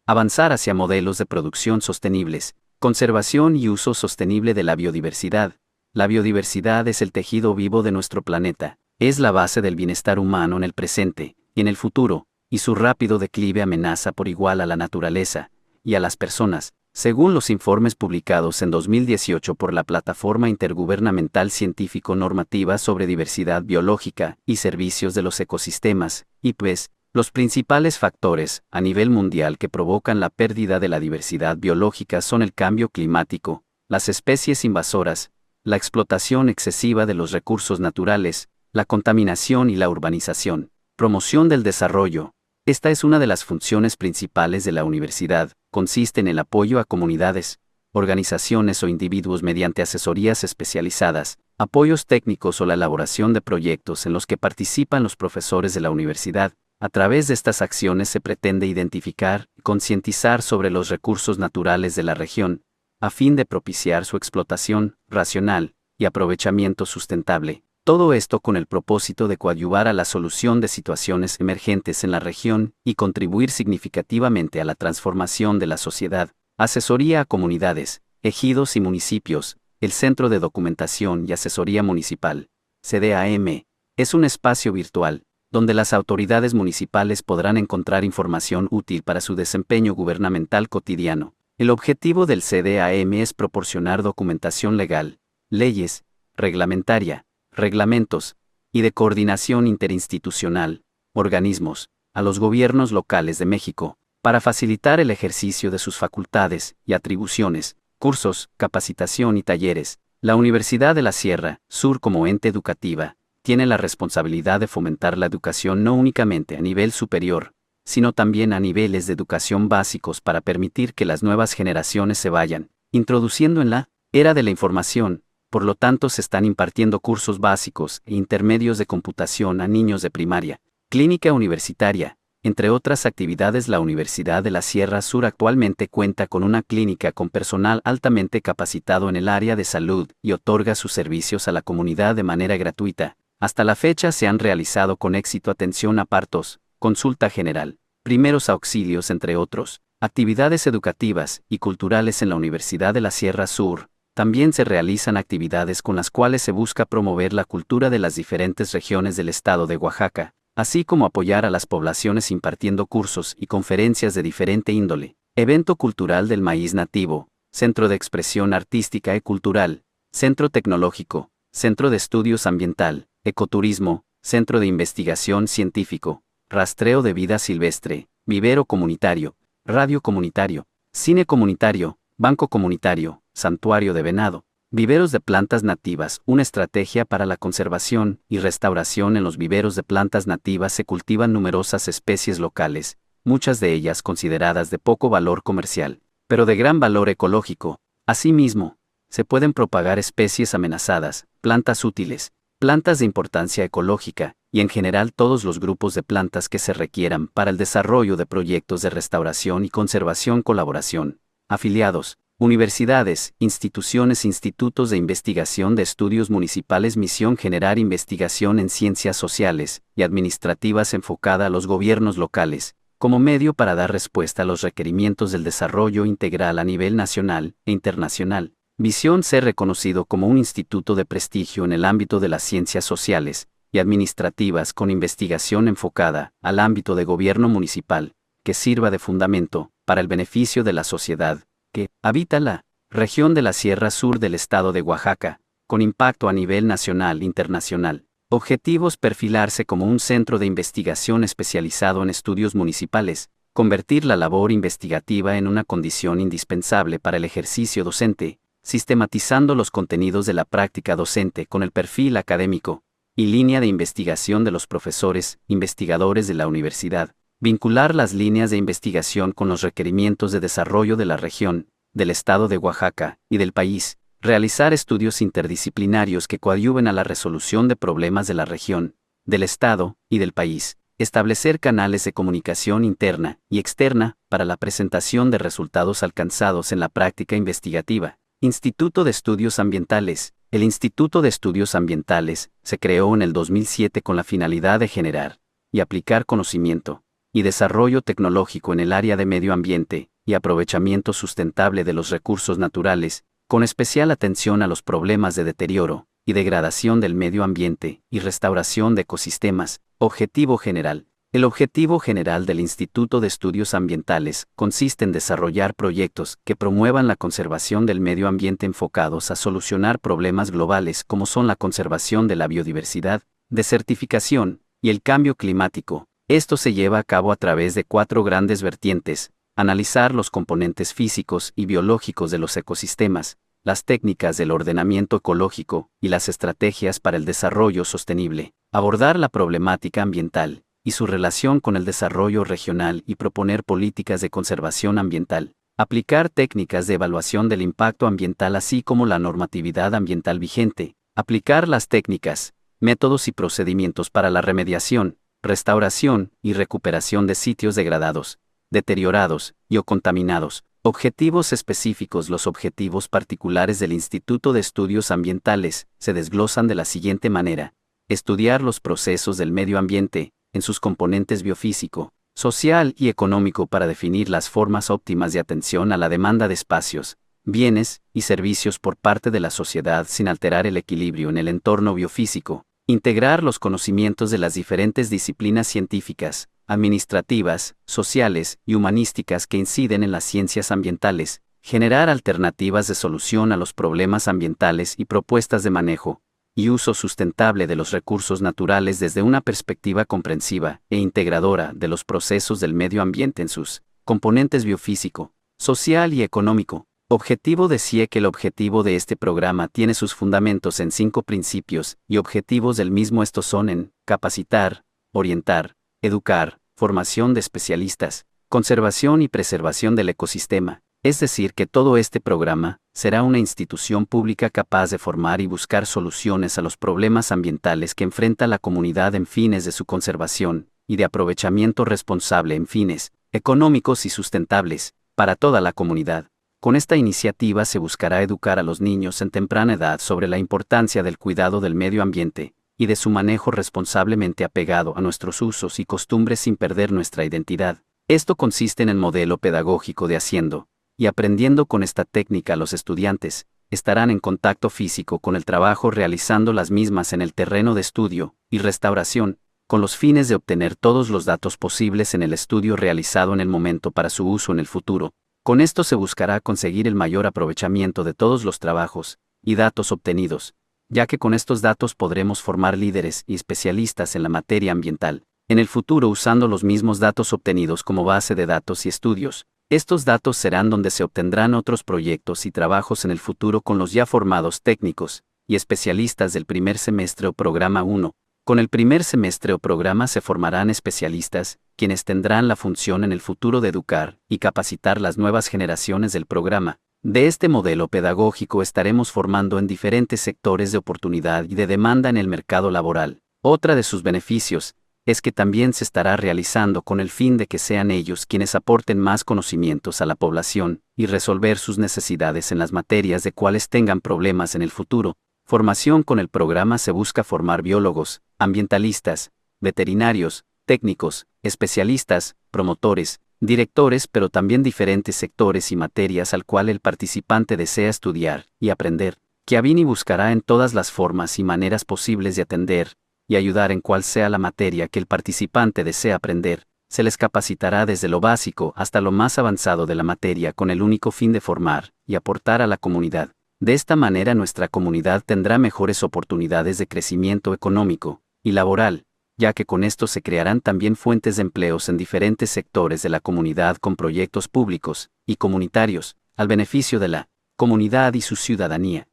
avanzar hacia modelos de producción sostenibles, conservación y uso sostenible de la biodiversidad. La biodiversidad es el tejido vivo de nuestro planeta, es la base del bienestar humano en el presente y en el futuro, y su rápido declive amenaza por igual a la naturaleza y a las personas, según los informes publicados en 2018 por la Plataforma Intergubernamental Científico-Normativa sobre Diversidad Biológica y Servicios de los Ecosistemas, IPBES. Los principales factores a nivel mundial que provocan la pérdida de la diversidad biológica son el cambio climático, las especies invasoras, la explotación excesiva de los recursos naturales, la contaminación y la urbanización. Promoción del desarrollo. Esta es una de las funciones principales de la universidad. Consiste en el apoyo a comunidades, organizaciones o individuos mediante asesorías especializadas, apoyos técnicos o la elaboración de proyectos en los que participan los profesores de la universidad. A través de estas acciones se pretende identificar y concientizar sobre los recursos naturales de la región, a fin de propiciar su explotación racional y aprovechamiento sustentable. Todo esto con el propósito de coadyuvar a la solución de situaciones emergentes en la región y contribuir significativamente a la transformación de la sociedad. Asesoría a comunidades, ejidos y municipios. El Centro de Documentación y Asesoría Municipal, CDAM, es un espacio virtual donde las autoridades municipales podrán encontrar información útil para su desempeño gubernamental cotidiano. El objetivo del CDAM es proporcionar documentación legal, leyes, reglamentaria, reglamentos y de coordinación interinstitucional, organismos, a los gobiernos locales de México, para facilitar el ejercicio de sus facultades y atribuciones, cursos, capacitación y talleres. La Universidad de la Sierra Sur, como ente educativa, tiene la responsabilidad de fomentar la educación no únicamente a nivel superior, sino también a niveles de educación básicos para permitir que las nuevas generaciones se vayan introduciendo en la era de la información, Por lo tanto, se están impartiendo cursos básicos e intermedios de computación a niños de primaria, clínica universitaria. Entre otras actividades, la Universidad de la Sierra Sur actualmente cuenta con una clínica con personal altamente capacitado en el área de salud y otorga sus servicios a la comunidad de manera gratuita. Hasta la fecha se han realizado con éxito atención a partos, consulta general, primeros auxilios, entre otros, actividades educativas y culturales en la Universidad de la Sierra Sur. También se realizan actividades con las cuales se busca promover la cultura de las diferentes regiones del estado de Oaxaca, así como apoyar a las poblaciones impartiendo cursos y conferencias de diferente índole. Evento cultural del maíz nativo, Centro de Expresión Artística y Cultural, Centro Tecnológico, Centro de Estudios Ambiental, Ecoturismo, Centro de Investigación Científico, Rastreo de Vida Silvestre, Vivero Comunitario, Radio Comunitario, Cine Comunitario, Banco Comunitario, Santuario de Venado, Viveros de plantas nativas. Una estrategia para la conservación y restauración. En los viveros de plantas nativas se cultivan numerosas especies locales, muchas de ellas consideradas de poco valor comercial, pero de gran valor ecológico. Asimismo, se pueden propagar especies amenazadas, plantas útiles, plantas de importancia ecológica, y en general todos los grupos de plantas que se requieran para el desarrollo de proyectos de restauración y conservación. Colaboración. Afiliados. Universidades, instituciones, institutos de investigación de estudios municipales. Misión: generar investigación en ciencias sociales y administrativas enfocada a los gobiernos locales, como medio para dar respuesta a los requerimientos del desarrollo integral a nivel nacional e internacional. Visión: ser reconocido como un instituto de prestigio en el ámbito de las ciencias sociales y administrativas con investigación enfocada al ámbito de gobierno municipal, que sirva de fundamento para el beneficio de la sociedad que habita la región de la Sierra Sur del estado de Oaxaca, con impacto a nivel nacional e internacional. Objetivos: perfilarse como un centro de investigación especializado en estudios municipales, convertir la labor investigativa en una condición indispensable para el ejercicio docente, sistematizando los contenidos de la práctica docente con el perfil académico y línea de investigación de los profesores, investigadores de la universidad. Vincular las líneas de investigación con los requerimientos de desarrollo de la región, del estado de Oaxaca y del país. Realizar estudios interdisciplinarios que coadyuven a la resolución de problemas de la región, del estado y del país. Establecer canales de comunicación interna y externa para la presentación de resultados alcanzados en la práctica investigativa. Instituto de Estudios Ambientales. El Instituto de Estudios Ambientales se creó en el 2007 con la finalidad de generar y aplicar conocimiento y desarrollo tecnológico en el área de medio ambiente y aprovechamiento sustentable de los recursos naturales, con especial atención a los problemas de deterioro y degradación del medio ambiente y restauración de ecosistemas. Objetivo general. El objetivo general del Instituto de Estudios Ambientales consiste en desarrollar proyectos que promuevan la conservación del medio ambiente enfocados a solucionar problemas globales como son la conservación de la biodiversidad, desertificación y el cambio climático. Esto se lleva a cabo a través de 4 grandes vertientes: analizar los componentes físicos y biológicos de los ecosistemas, las técnicas del ordenamiento ecológico y las estrategias para el desarrollo sostenible, abordar la problemática ambiental y su relación con el desarrollo regional y proponer políticas de conservación ambiental, aplicar técnicas de evaluación del impacto ambiental así como la normatividad ambiental vigente, aplicar las técnicas, métodos y procedimientos para la remediación, restauración y recuperación de sitios degradados, deteriorados y o contaminados. Objetivos específicos. Los objetivos particulares del Instituto de Estudios Ambientales se desglosan de la siguiente manera: estudiar los procesos del medio ambiente, en sus componentes biofísico, social y económico para definir las formas óptimas de atención a la demanda de espacios, bienes y servicios por parte de la sociedad sin alterar el equilibrio en el entorno biofísico. Integrar los conocimientos de las diferentes disciplinas científicas, administrativas, sociales y humanísticas que inciden en las ciencias ambientales, generar alternativas de solución a los problemas ambientales y propuestas de manejo y uso sustentable de los recursos naturales desde una perspectiva comprensiva e integradora de los procesos del medio ambiente en sus componentes biofísico, social y económico. Objetivo de CIEC. El objetivo de este programa tiene sus fundamentos en 5 principios y objetivos del mismo. Estos son en capacitar, orientar, educar, formación de especialistas, conservación y preservación del ecosistema, Es decir, que todo este programa será una institución pública capaz de formar y buscar soluciones a los problemas ambientales que enfrenta la comunidad en fines de su conservación y de aprovechamiento responsable en fines económicos y sustentables para toda la comunidad. Con esta iniciativa se buscará educar a los niños en temprana edad sobre la importancia del cuidado del medio ambiente y de su manejo responsablemente apegado a nuestros usos y costumbres sin perder nuestra identidad. Esto consiste en el modelo pedagógico de Haciendo y aprendiendo. Con esta técnica los estudiantes estarán en contacto físico con el trabajo realizando las mismas en el terreno de estudio y restauración, con los fines de obtener todos los datos posibles en el estudio realizado en el momento para su uso en el futuro. Con esto se buscará conseguir el mayor aprovechamiento de todos los trabajos y datos obtenidos, ya que con estos datos podremos formar líderes y especialistas en la materia ambiental, en el futuro usando los mismos datos obtenidos como base de datos y estudios. Estos datos serán donde se obtendrán otros proyectos y trabajos en el futuro con los ya formados técnicos y especialistas del primer semestre o programa 1. Con el primer semestre o programa se formarán especialistas, quienes tendrán la función en el futuro de educar y capacitar las nuevas generaciones del programa. De este modelo pedagógico estaremos formando en diferentes sectores de oportunidad y de demanda en el mercado laboral. Otra de sus beneficios es que también se estará realizando con el fin de que sean ellos quienes aporten más conocimientos a la población y resolver sus necesidades en las materias de cuales tengan problemas en el futuro. Formación. Con el programa se busca formar biólogos, ambientalistas, veterinarios, técnicos, especialistas, promotores, directores, pero también diferentes sectores y materias al cual el participante desea estudiar y aprender. Chiavini buscará en todas las formas y maneras posibles de atender y ayudar en cual sea la materia que el participante desea aprender. Se les capacitará desde lo básico hasta lo más avanzado de la materia con el único fin de formar y aportar a la comunidad. De esta manera nuestra comunidad tendrá mejores oportunidades de crecimiento económico y laboral, ya que con esto se crearán también fuentes de empleos en diferentes sectores de la comunidad con proyectos públicos y comunitarios, al beneficio de la comunidad y su ciudadanía.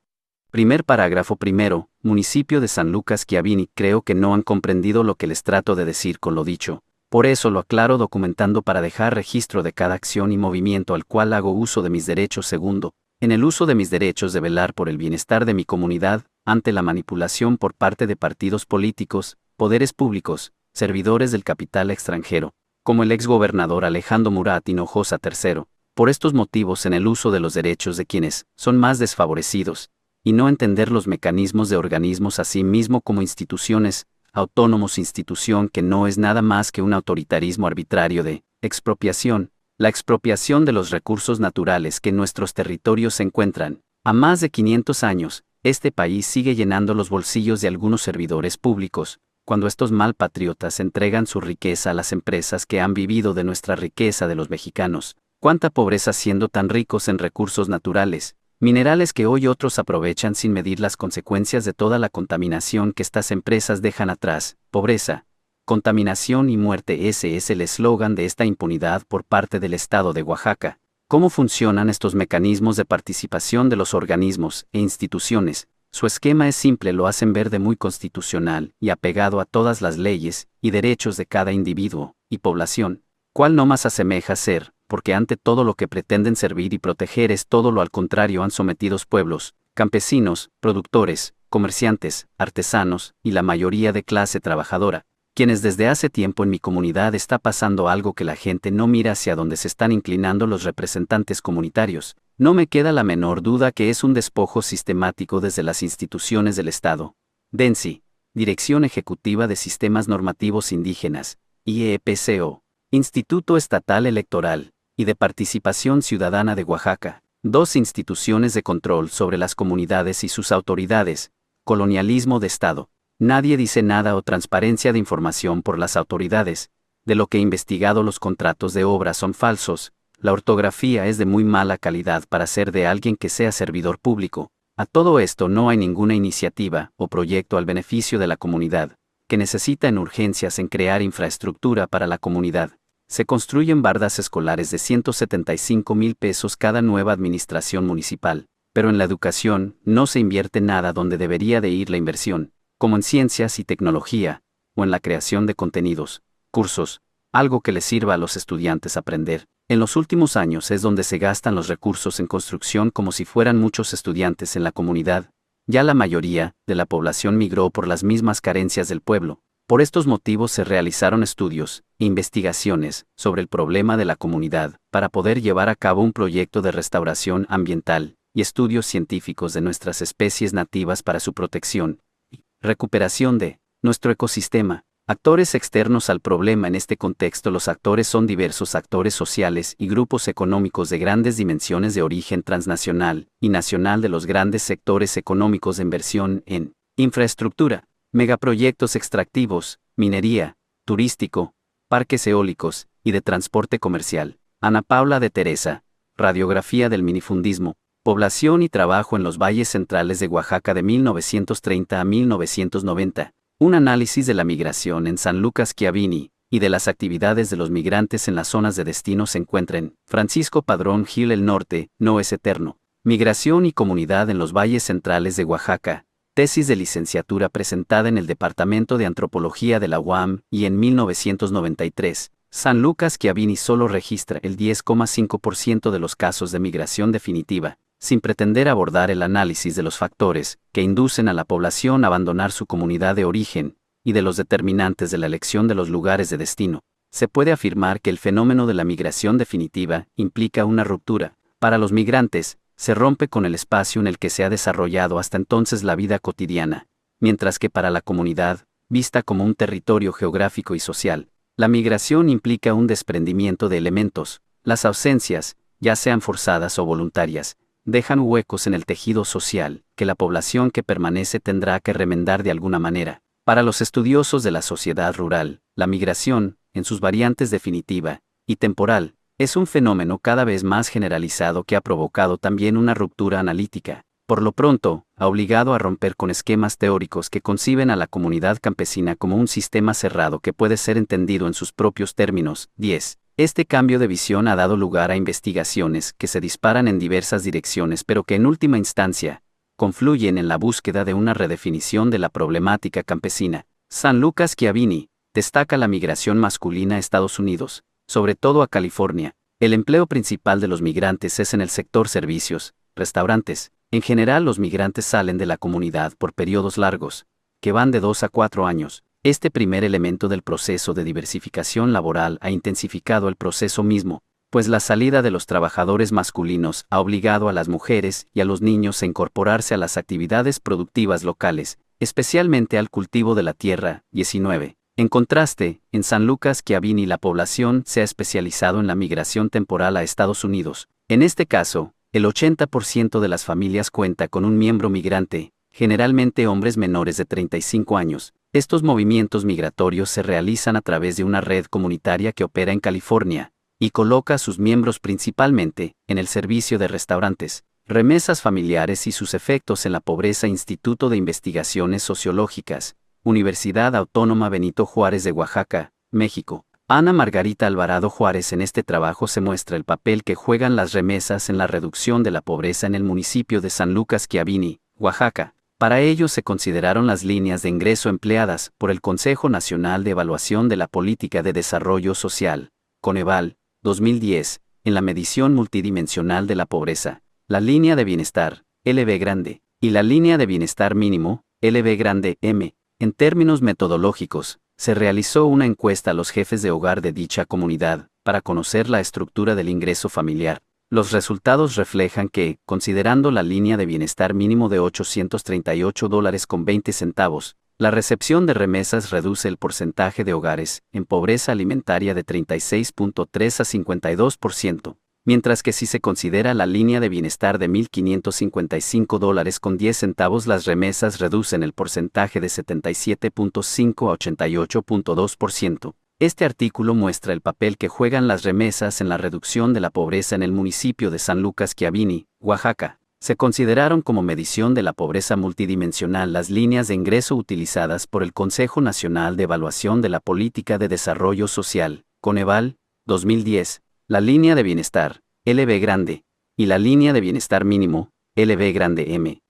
Primer parágrafo primero, municipio de San Lucas Chiavini. Creo que no han comprendido lo que les trato de decir con lo dicho, por eso lo aclaro documentando para dejar registro de cada acción y movimiento al cual hago uso de mis derechos. Segundo, en el uso de mis derechos de velar por el bienestar de mi comunidad, ante la manipulación por parte de partidos políticos, poderes públicos, servidores del capital extranjero, como el exgobernador Alejandro Murat Hinojosa III, por estos motivos en el uso de los derechos de quienes son más desfavorecidos, y no entender los mecanismos de organismos así mismo como instituciones, autónomos. Institución que no es nada más que un autoritarismo arbitrario de expropiación, la expropiación de los recursos naturales que en nuestros territorios se encuentran. A más de 500 años, este país sigue llenando los bolsillos de algunos servidores públicos, cuando estos malpatriotas entregan su riqueza a las empresas que han vivido de nuestra riqueza de los mexicanos. Cuánta pobreza siendo tan ricos en recursos naturales, minerales que hoy otros aprovechan sin medir las consecuencias de toda la contaminación que estas empresas dejan atrás. Pobreza, contaminación y muerte. Ese es el eslogan de esta impunidad por parte del Estado de Oaxaca. ¿Cómo funcionan estos mecanismos de participación de los organismos e instituciones? Su esquema es simple, lo hacen ver de muy constitucional y apegado a todas las leyes y derechos de cada individuo y población, cual no más asemeja ser, porque ante todo lo que pretenden servir y proteger es todo lo al contrario. Han sometidos pueblos, campesinos, productores, comerciantes, artesanos y la mayoría de clase trabajadora, quienes desde hace tiempo en mi comunidad está pasando algo que la gente no mira hacia donde se están inclinando los representantes comunitarios. No me queda la menor duda que es un despojo sistemático desde las instituciones del Estado. DENSI, Dirección Ejecutiva de Sistemas Normativos Indígenas, IEPCO, Instituto Estatal Electoral y de Participación Ciudadana de Oaxaca, dos instituciones de control sobre las comunidades y sus autoridades, colonialismo de Estado. Nadie dice nada o transparencia de información por las autoridades. De lo que he investigado, los contratos de obra son falsos, la ortografía es de muy mala calidad para ser de alguien que sea servidor público. A todo esto no hay ninguna iniciativa o proyecto al beneficio de la comunidad, que necesita en urgencias en crear infraestructura para la comunidad. Se construyen bardas escolares de 175,000 pesos cada nueva administración municipal, pero en la educación no se invierte nada donde debería de ir la inversión, como en ciencias y tecnología, o en la creación de contenidos, cursos, algo que les sirva a los estudiantes aprender. En los últimos años es donde se gastan los recursos en construcción como si fueran muchos estudiantes en la comunidad. Ya la mayoría de la población migró por las mismas carencias del pueblo. Por estos motivos se realizaron estudios e investigaciones sobre el problema de la comunidad para poder llevar a cabo un proyecto de restauración ambiental y estudios científicos de nuestras especies nativas para su protección y recuperación de nuestro ecosistema. Actores externos al problema. En este contexto, los actores son diversos actores sociales y grupos económicos de grandes dimensiones de origen transnacional y nacional de los grandes sectores económicos de inversión en infraestructura, megaproyectos extractivos, minería, turístico, parques eólicos y de transporte comercial. Ana Paula de Teresa, Radiografía del minifundismo, Población y trabajo en los valles centrales de Oaxaca de 1930 a 1990. Un análisis de la migración en San Lucas Schiavini y de las actividades de los migrantes en las zonas de destino se encuentra en Francisco Padrón Gil. El norte no es eterno. Migración y comunidad en los valles centrales de Oaxaca. Tesis de licenciatura presentada en el Departamento de Antropología de la UAM y en 1993. San Lucas Schiavini solo registra el 10,5% de los casos de migración definitiva, sin pretender abordar el análisis de los factores que inducen a la población a abandonar su comunidad de origen y de los determinantes de la elección de los lugares de destino. Se puede afirmar que el fenómeno de la migración definitiva implica una ruptura. Para los migrantes, se rompe con el espacio en el que se ha desarrollado hasta entonces la vida cotidiana, mientras que para la comunidad, vista como un territorio geográfico y social, la migración implica un desprendimiento de elementos. Las ausencias, ya sean forzadas o voluntarias, dejan huecos en el tejido social, que la población que permanece tendrá que remendar de alguna manera. Para los estudiosos de la sociedad rural, la migración, en sus variantes definitiva y temporal, es un fenómeno cada vez más generalizado que ha provocado también una ruptura analítica. Por lo pronto, ha obligado a romper con esquemas teóricos que conciben a la comunidad campesina como un sistema cerrado que puede ser entendido en sus propios términos. 10. Este cambio de visión ha dado lugar a investigaciones que se disparan en diversas direcciones pero que en última instancia confluyen en la búsqueda de una redefinición de la problemática campesina. San Lucas Schiavini destaca la migración masculina a Estados Unidos, sobre todo a California. El empleo principal de los migrantes es en el sector servicios, restaurantes. En general, los migrantes salen de la comunidad por periodos largos, que van de 2 a 4 años. Este primer elemento del proceso de diversificación laboral ha intensificado el proceso mismo, pues la salida de los trabajadores masculinos ha obligado a las mujeres y a los niños a incorporarse a las actividades productivas locales, especialmente al cultivo de la tierra. 19. En contraste, en San Lucas Schiavini la población se ha especializado en la migración temporal a Estados Unidos. En este caso, el 80% de las familias cuenta con un miembro migrante, generalmente hombres menores de 35 años. Estos movimientos migratorios se realizan a través de una red comunitaria que opera en California y coloca a sus miembros principalmente en el servicio de restaurantes, remesas familiares y sus efectos en la pobreza. Instituto de Investigaciones Sociológicas, Universidad Autónoma Benito Juárez de Oaxaca, México. Ana Margarita Alvarado Juárez. En este trabajo se muestra el papel que juegan las remesas en la reducción de la pobreza en el municipio de San Lucas Schiavini, Oaxaca. Para ello se consideraron las líneas de ingreso empleadas por el Consejo Nacional de Evaluación de la Política de Desarrollo Social, Coneval, 2010, en la medición multidimensional de la pobreza, la línea de bienestar, LB grande, y la línea de bienestar mínimo, LB grande M. En términos metodológicos, se realizó una encuesta a los jefes de hogar de dicha comunidad, para conocer la estructura del ingreso familiar. Los resultados reflejan que, considerando la línea de bienestar mínimo de $838.20, la recepción de remesas reduce el porcentaje de hogares en pobreza alimentaria de 36.3 a 52%, mientras que si se considera la línea de bienestar de $1.555.10, las remesas reducen el porcentaje de 77.5 a 88.2%. Este artículo muestra el papel que juegan las remesas en la reducción de la pobreza en el municipio de San Lucas Schiavini, Oaxaca. Se consideraron como medición de la pobreza multidimensional las líneas de ingreso utilizadas por el Consejo Nacional de Evaluación de la Política de Desarrollo Social, Coneval, 2010, la línea de bienestar, LB grande, y la línea de bienestar mínimo, LB grande M.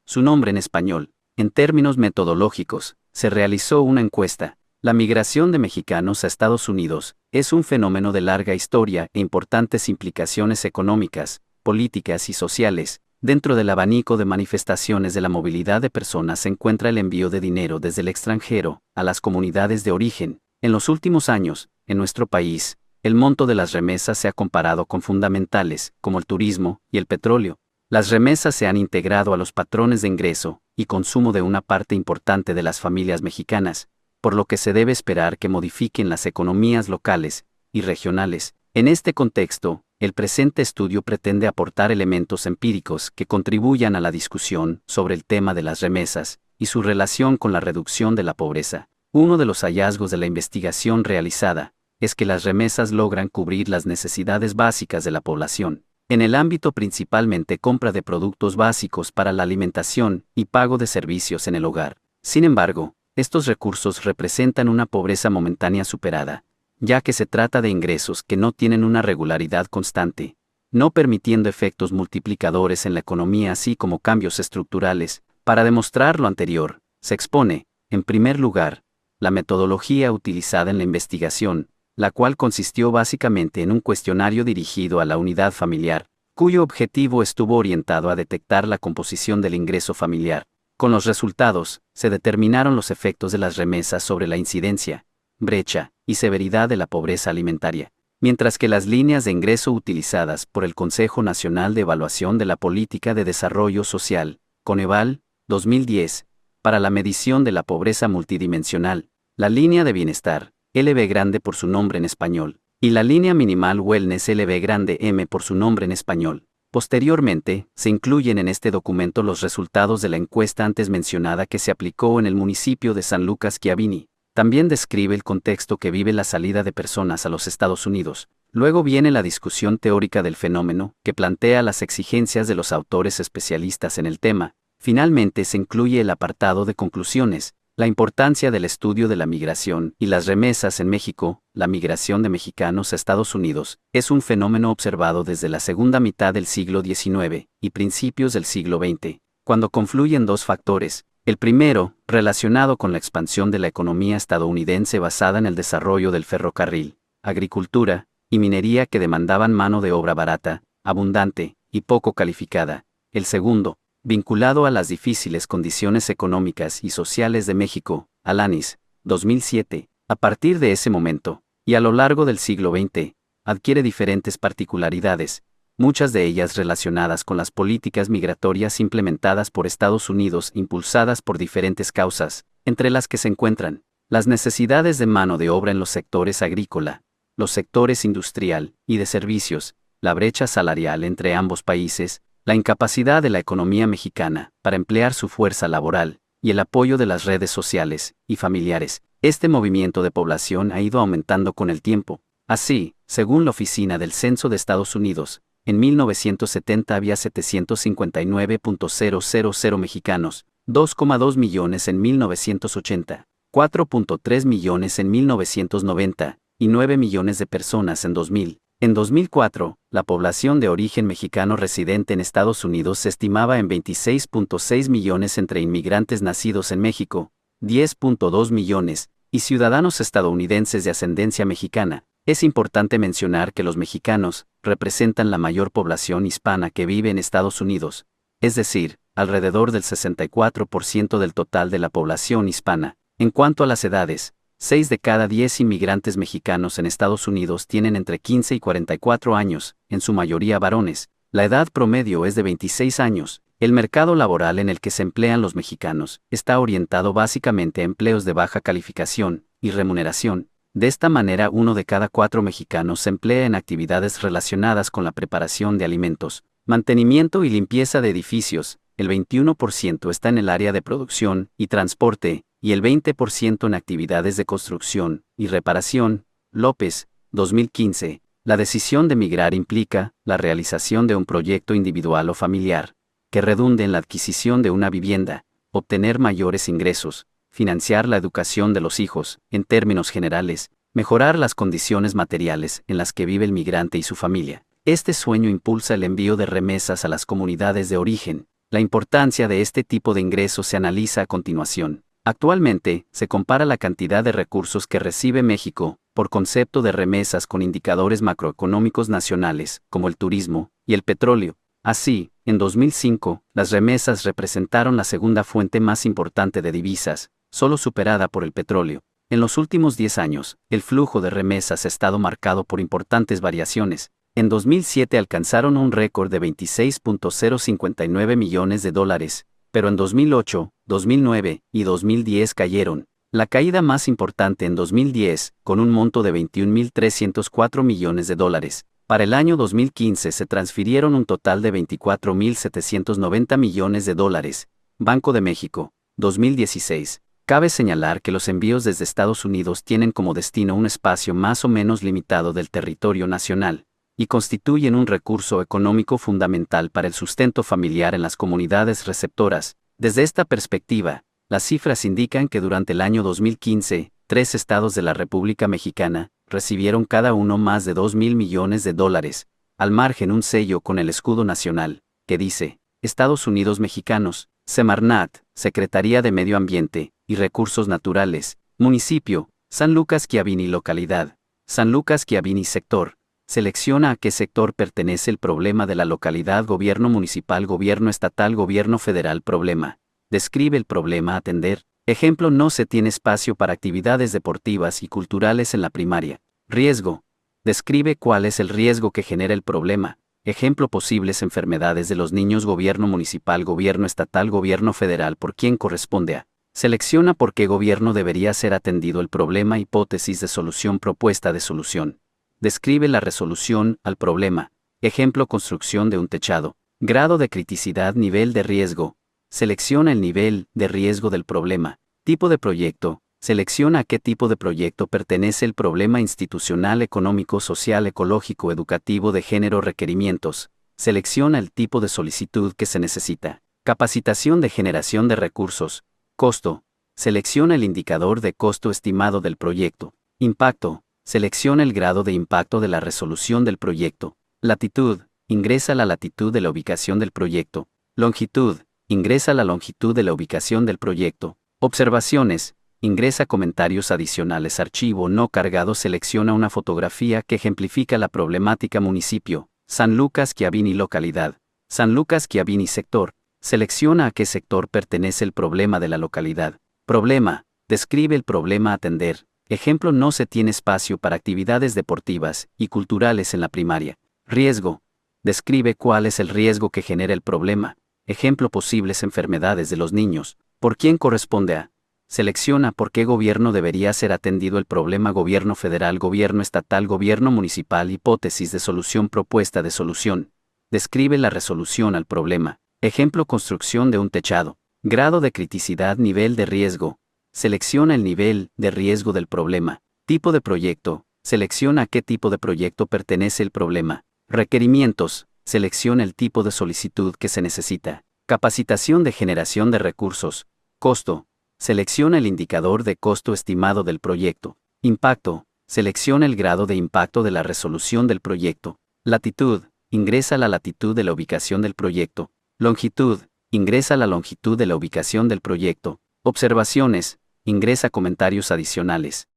Su nombre en español. En términos metodológicos, se realizó una encuesta. La migración de mexicanos a Estados Unidos Es un fenómeno de larga historia e importantes implicaciones económicas, políticas y sociales. Dentro del abanico de manifestaciones de la movilidad de personas se encuentra el envío de dinero desde el extranjero a las comunidades de origen. En los últimos años, en nuestro país, el monto de las remesas se ha comparado con fundamentales, como el turismo y el petróleo. Las remesas se han integrado a los patrones de ingreso y consumo de una parte importante de las familias mexicanas, por lo que se debe esperar que modifiquen las economías locales y regionales. En este contexto, el presente estudio pretende aportar elementos empíricos que contribuyan a la discusión sobre el tema de las remesas y su relación con la reducción de la pobreza. Uno de los hallazgos de la investigación realizada es que las remesas logran cubrir las necesidades básicas de la población, en el ámbito principalmente compra de productos básicos para la alimentación y pago de servicios en el hogar. Sin embargo, estos recursos representan una pobreza momentánea superada, ya que se trata de ingresos que no tienen una regularidad constante, no permitiendo efectos multiplicadores en la economía así como cambios estructurales. Para demostrar lo anterior, se expone, en primer lugar, la metodología utilizada en la investigación, la cual consistió básicamente en un cuestionario dirigido a la unidad familiar, cuyo objetivo estuvo orientado a detectar la composición del ingreso familiar. Con los resultados, se determinaron los efectos de las remesas sobre la incidencia, brecha y severidad de la pobreza alimentaria, mientras que las líneas de ingreso utilizadas por el Consejo Nacional de Evaluación de la Política de Desarrollo Social, Coneval, 2010, para la medición de la pobreza multidimensional, la línea de bienestar, LB grande por su nombre en español, y la línea minimal Wellness LB grande M por su nombre en español. Posteriormente, se incluyen en este documento los resultados de la encuesta antes mencionada que se aplicó en el municipio de San Lucas Chiavenni. También describe el contexto que vive la salida de personas a los Estados Unidos. Luego viene la discusión teórica del fenómeno, que plantea las exigencias de los autores especialistas en el tema. Finalmente se incluye el apartado de conclusiones, la importancia del estudio de la migración y las remesas en México. La migración de mexicanos a Estados Unidos es un fenómeno observado desde la segunda mitad del siglo XIX y principios del siglo XX, cuando confluyen dos factores. El primero, relacionado con la expansión de la economía estadounidense basada en el desarrollo del ferrocarril, agricultura y minería que demandaban mano de obra barata, abundante y poco calificada. El segundo, vinculado a las difíciles condiciones económicas y sociales de México, Alanis, 2007. A partir de ese momento, y a lo largo del siglo XX, adquiere diferentes particularidades, muchas de ellas relacionadas con las políticas migratorias implementadas por Estados Unidos impulsadas por diferentes causas, entre las que se encuentran las necesidades de mano de obra en los sectores agrícola, los sectores industrial y de servicios, la brecha salarial entre ambos países, la incapacidad de la economía mexicana para emplear su fuerza laboral, y el apoyo de las redes sociales y familiares. Este movimiento de población ha ido aumentando con el tiempo. Así, según la Oficina del Censo de Estados Unidos, en 1970 había 759.000 mexicanos, 2,2 millones en 1980, 4.3 millones en 1990, y 9 millones de personas en 2000. En 2004, la población de origen mexicano residente en Estados Unidos se estimaba en 26.6 millones entre inmigrantes nacidos en México, 10.2 millones, y ciudadanos estadounidenses de ascendencia mexicana. Es importante mencionar que los mexicanos representan la mayor población hispana que vive en Estados Unidos, es decir, alrededor del 64% del total de la población hispana. En cuanto a las edades, 6 de cada 10 inmigrantes mexicanos en Estados Unidos tienen entre 15 y 44 años, en su mayoría varones. La edad promedio es de 26 años. El mercado laboral en el que se emplean los mexicanos está orientado básicamente a empleos de baja calificación y remuneración. De esta manera, 1 de cada 4 mexicanos se emplea en actividades relacionadas con la preparación de alimentos, mantenimiento y limpieza de edificios. El 21% está en el área de producción y transporte, y el 20% en actividades de construcción y reparación. López, 2015. La decisión de migrar implica la realización de un proyecto individual o familiar, que redunde en la adquisición de una vivienda, obtener mayores ingresos, financiar la educación de los hijos, en términos generales, mejorar las condiciones materiales en las que vive el migrante y su familia. Este sueño impulsa el envío de remesas a las comunidades de origen. La importancia de este tipo de ingresos se analiza a continuación. Actualmente, se compara la cantidad de recursos que recibe México por concepto de remesas con indicadores macroeconómicos nacionales, como el turismo y el petróleo. Así, en 2005, las remesas representaron la segunda fuente más importante de divisas, solo superada por el petróleo. En los últimos 10 años, el flujo de remesas ha estado marcado por importantes variaciones. En 2007 alcanzaron un récord de 26.059 millones de dólares, pero en 2008, 2009 y 2010 cayeron. La caída más importante en 2010, con un monto de 21.304 millones de dólares. Para el año 2015 se transfirieron un total de 24.790 millones de dólares. Banco de México, 2016. Cabe señalar que los envíos desde Estados Unidos tienen como destino un espacio más o menos limitado del territorio nacional, y constituyen un recurso económico fundamental para el sustento familiar en las comunidades receptoras. Desde esta perspectiva, las cifras indican que durante el año 2015, 3 estados de la República Mexicana recibieron cada uno más de 2.000 millones de dólares, al margen un sello con el escudo nacional, que dice, Estados Unidos Mexicanos, Semarnat, Secretaría de Medio Ambiente y Recursos Naturales, Municipio, San Lucas Schiavini Localidad, San Lucas Schiavini Sector. Selecciona a qué sector pertenece el problema de la localidad: gobierno municipal, gobierno estatal, gobierno federal. Problema. Describe el problema a atender. Ejemplo: no se tiene espacio para actividades deportivas y culturales en la primaria. Riesgo. Describe cuál es el riesgo que genera el problema. Ejemplo: posibles enfermedades de los niños. Gobierno municipal, gobierno estatal, gobierno federal. ¿Por quién corresponde a? Selecciona por qué gobierno debería ser atendido el problema. Hipótesis de solución, propuesta de solución. Describe la resolución al problema. Ejemplo: construcción de un techado. Grado de criticidad, nivel de riesgo. Selecciona el nivel de riesgo del problema. Tipo de proyecto. Selecciona a qué tipo de proyecto pertenece el problema: institucional, económico, social, ecológico, educativo, de género. Requerimientos. Selecciona el tipo de solicitud que se necesita. Capacitación de generación de recursos. Costo. Selecciona el indicador de costo estimado del proyecto. Impacto. Selecciona el grado de impacto de la resolución del proyecto. Latitud. Ingresa la latitud de la ubicación del proyecto. Longitud. Ingresa la longitud de la ubicación del proyecto. Observaciones. Ingresa comentarios adicionales. Archivo no cargado. Selecciona una fotografía que ejemplifica la problemática. Municipio: San Lucas Schiavini Localidad, San Lucas Schiavini Sector. Selecciona a qué sector pertenece el problema de la localidad. Problema. Describe el problema a atender. Ejemplo: no se tiene espacio para actividades deportivas y culturales en la primaria. Riesgo. Describe cuál es el riesgo que genera el problema. Ejemplo: posibles enfermedades de los niños. ¿Por quién corresponde a? Selecciona por qué gobierno debería ser atendido el problema. Gobierno federal, gobierno estatal, gobierno municipal. Hipótesis de solución, propuesta de solución. Describe la resolución al problema. Ejemplo: construcción de un techado. Grado de criticidad, nivel de riesgo. Selecciona el nivel de riesgo del problema. Tipo de proyecto. Selecciona a qué tipo de proyecto pertenece el problema. Requerimientos. Selecciona el tipo de solicitud que se necesita. Capacitación de generación de recursos. Costo. Selecciona el indicador de costo estimado del proyecto. Impacto. Selecciona el grado de impacto de la resolución del proyecto. Latitud. Ingresa la latitud de la ubicación del proyecto. Longitud. Ingresa la longitud de la ubicación del proyecto. Observaciones. Ingresa comentarios adicionales.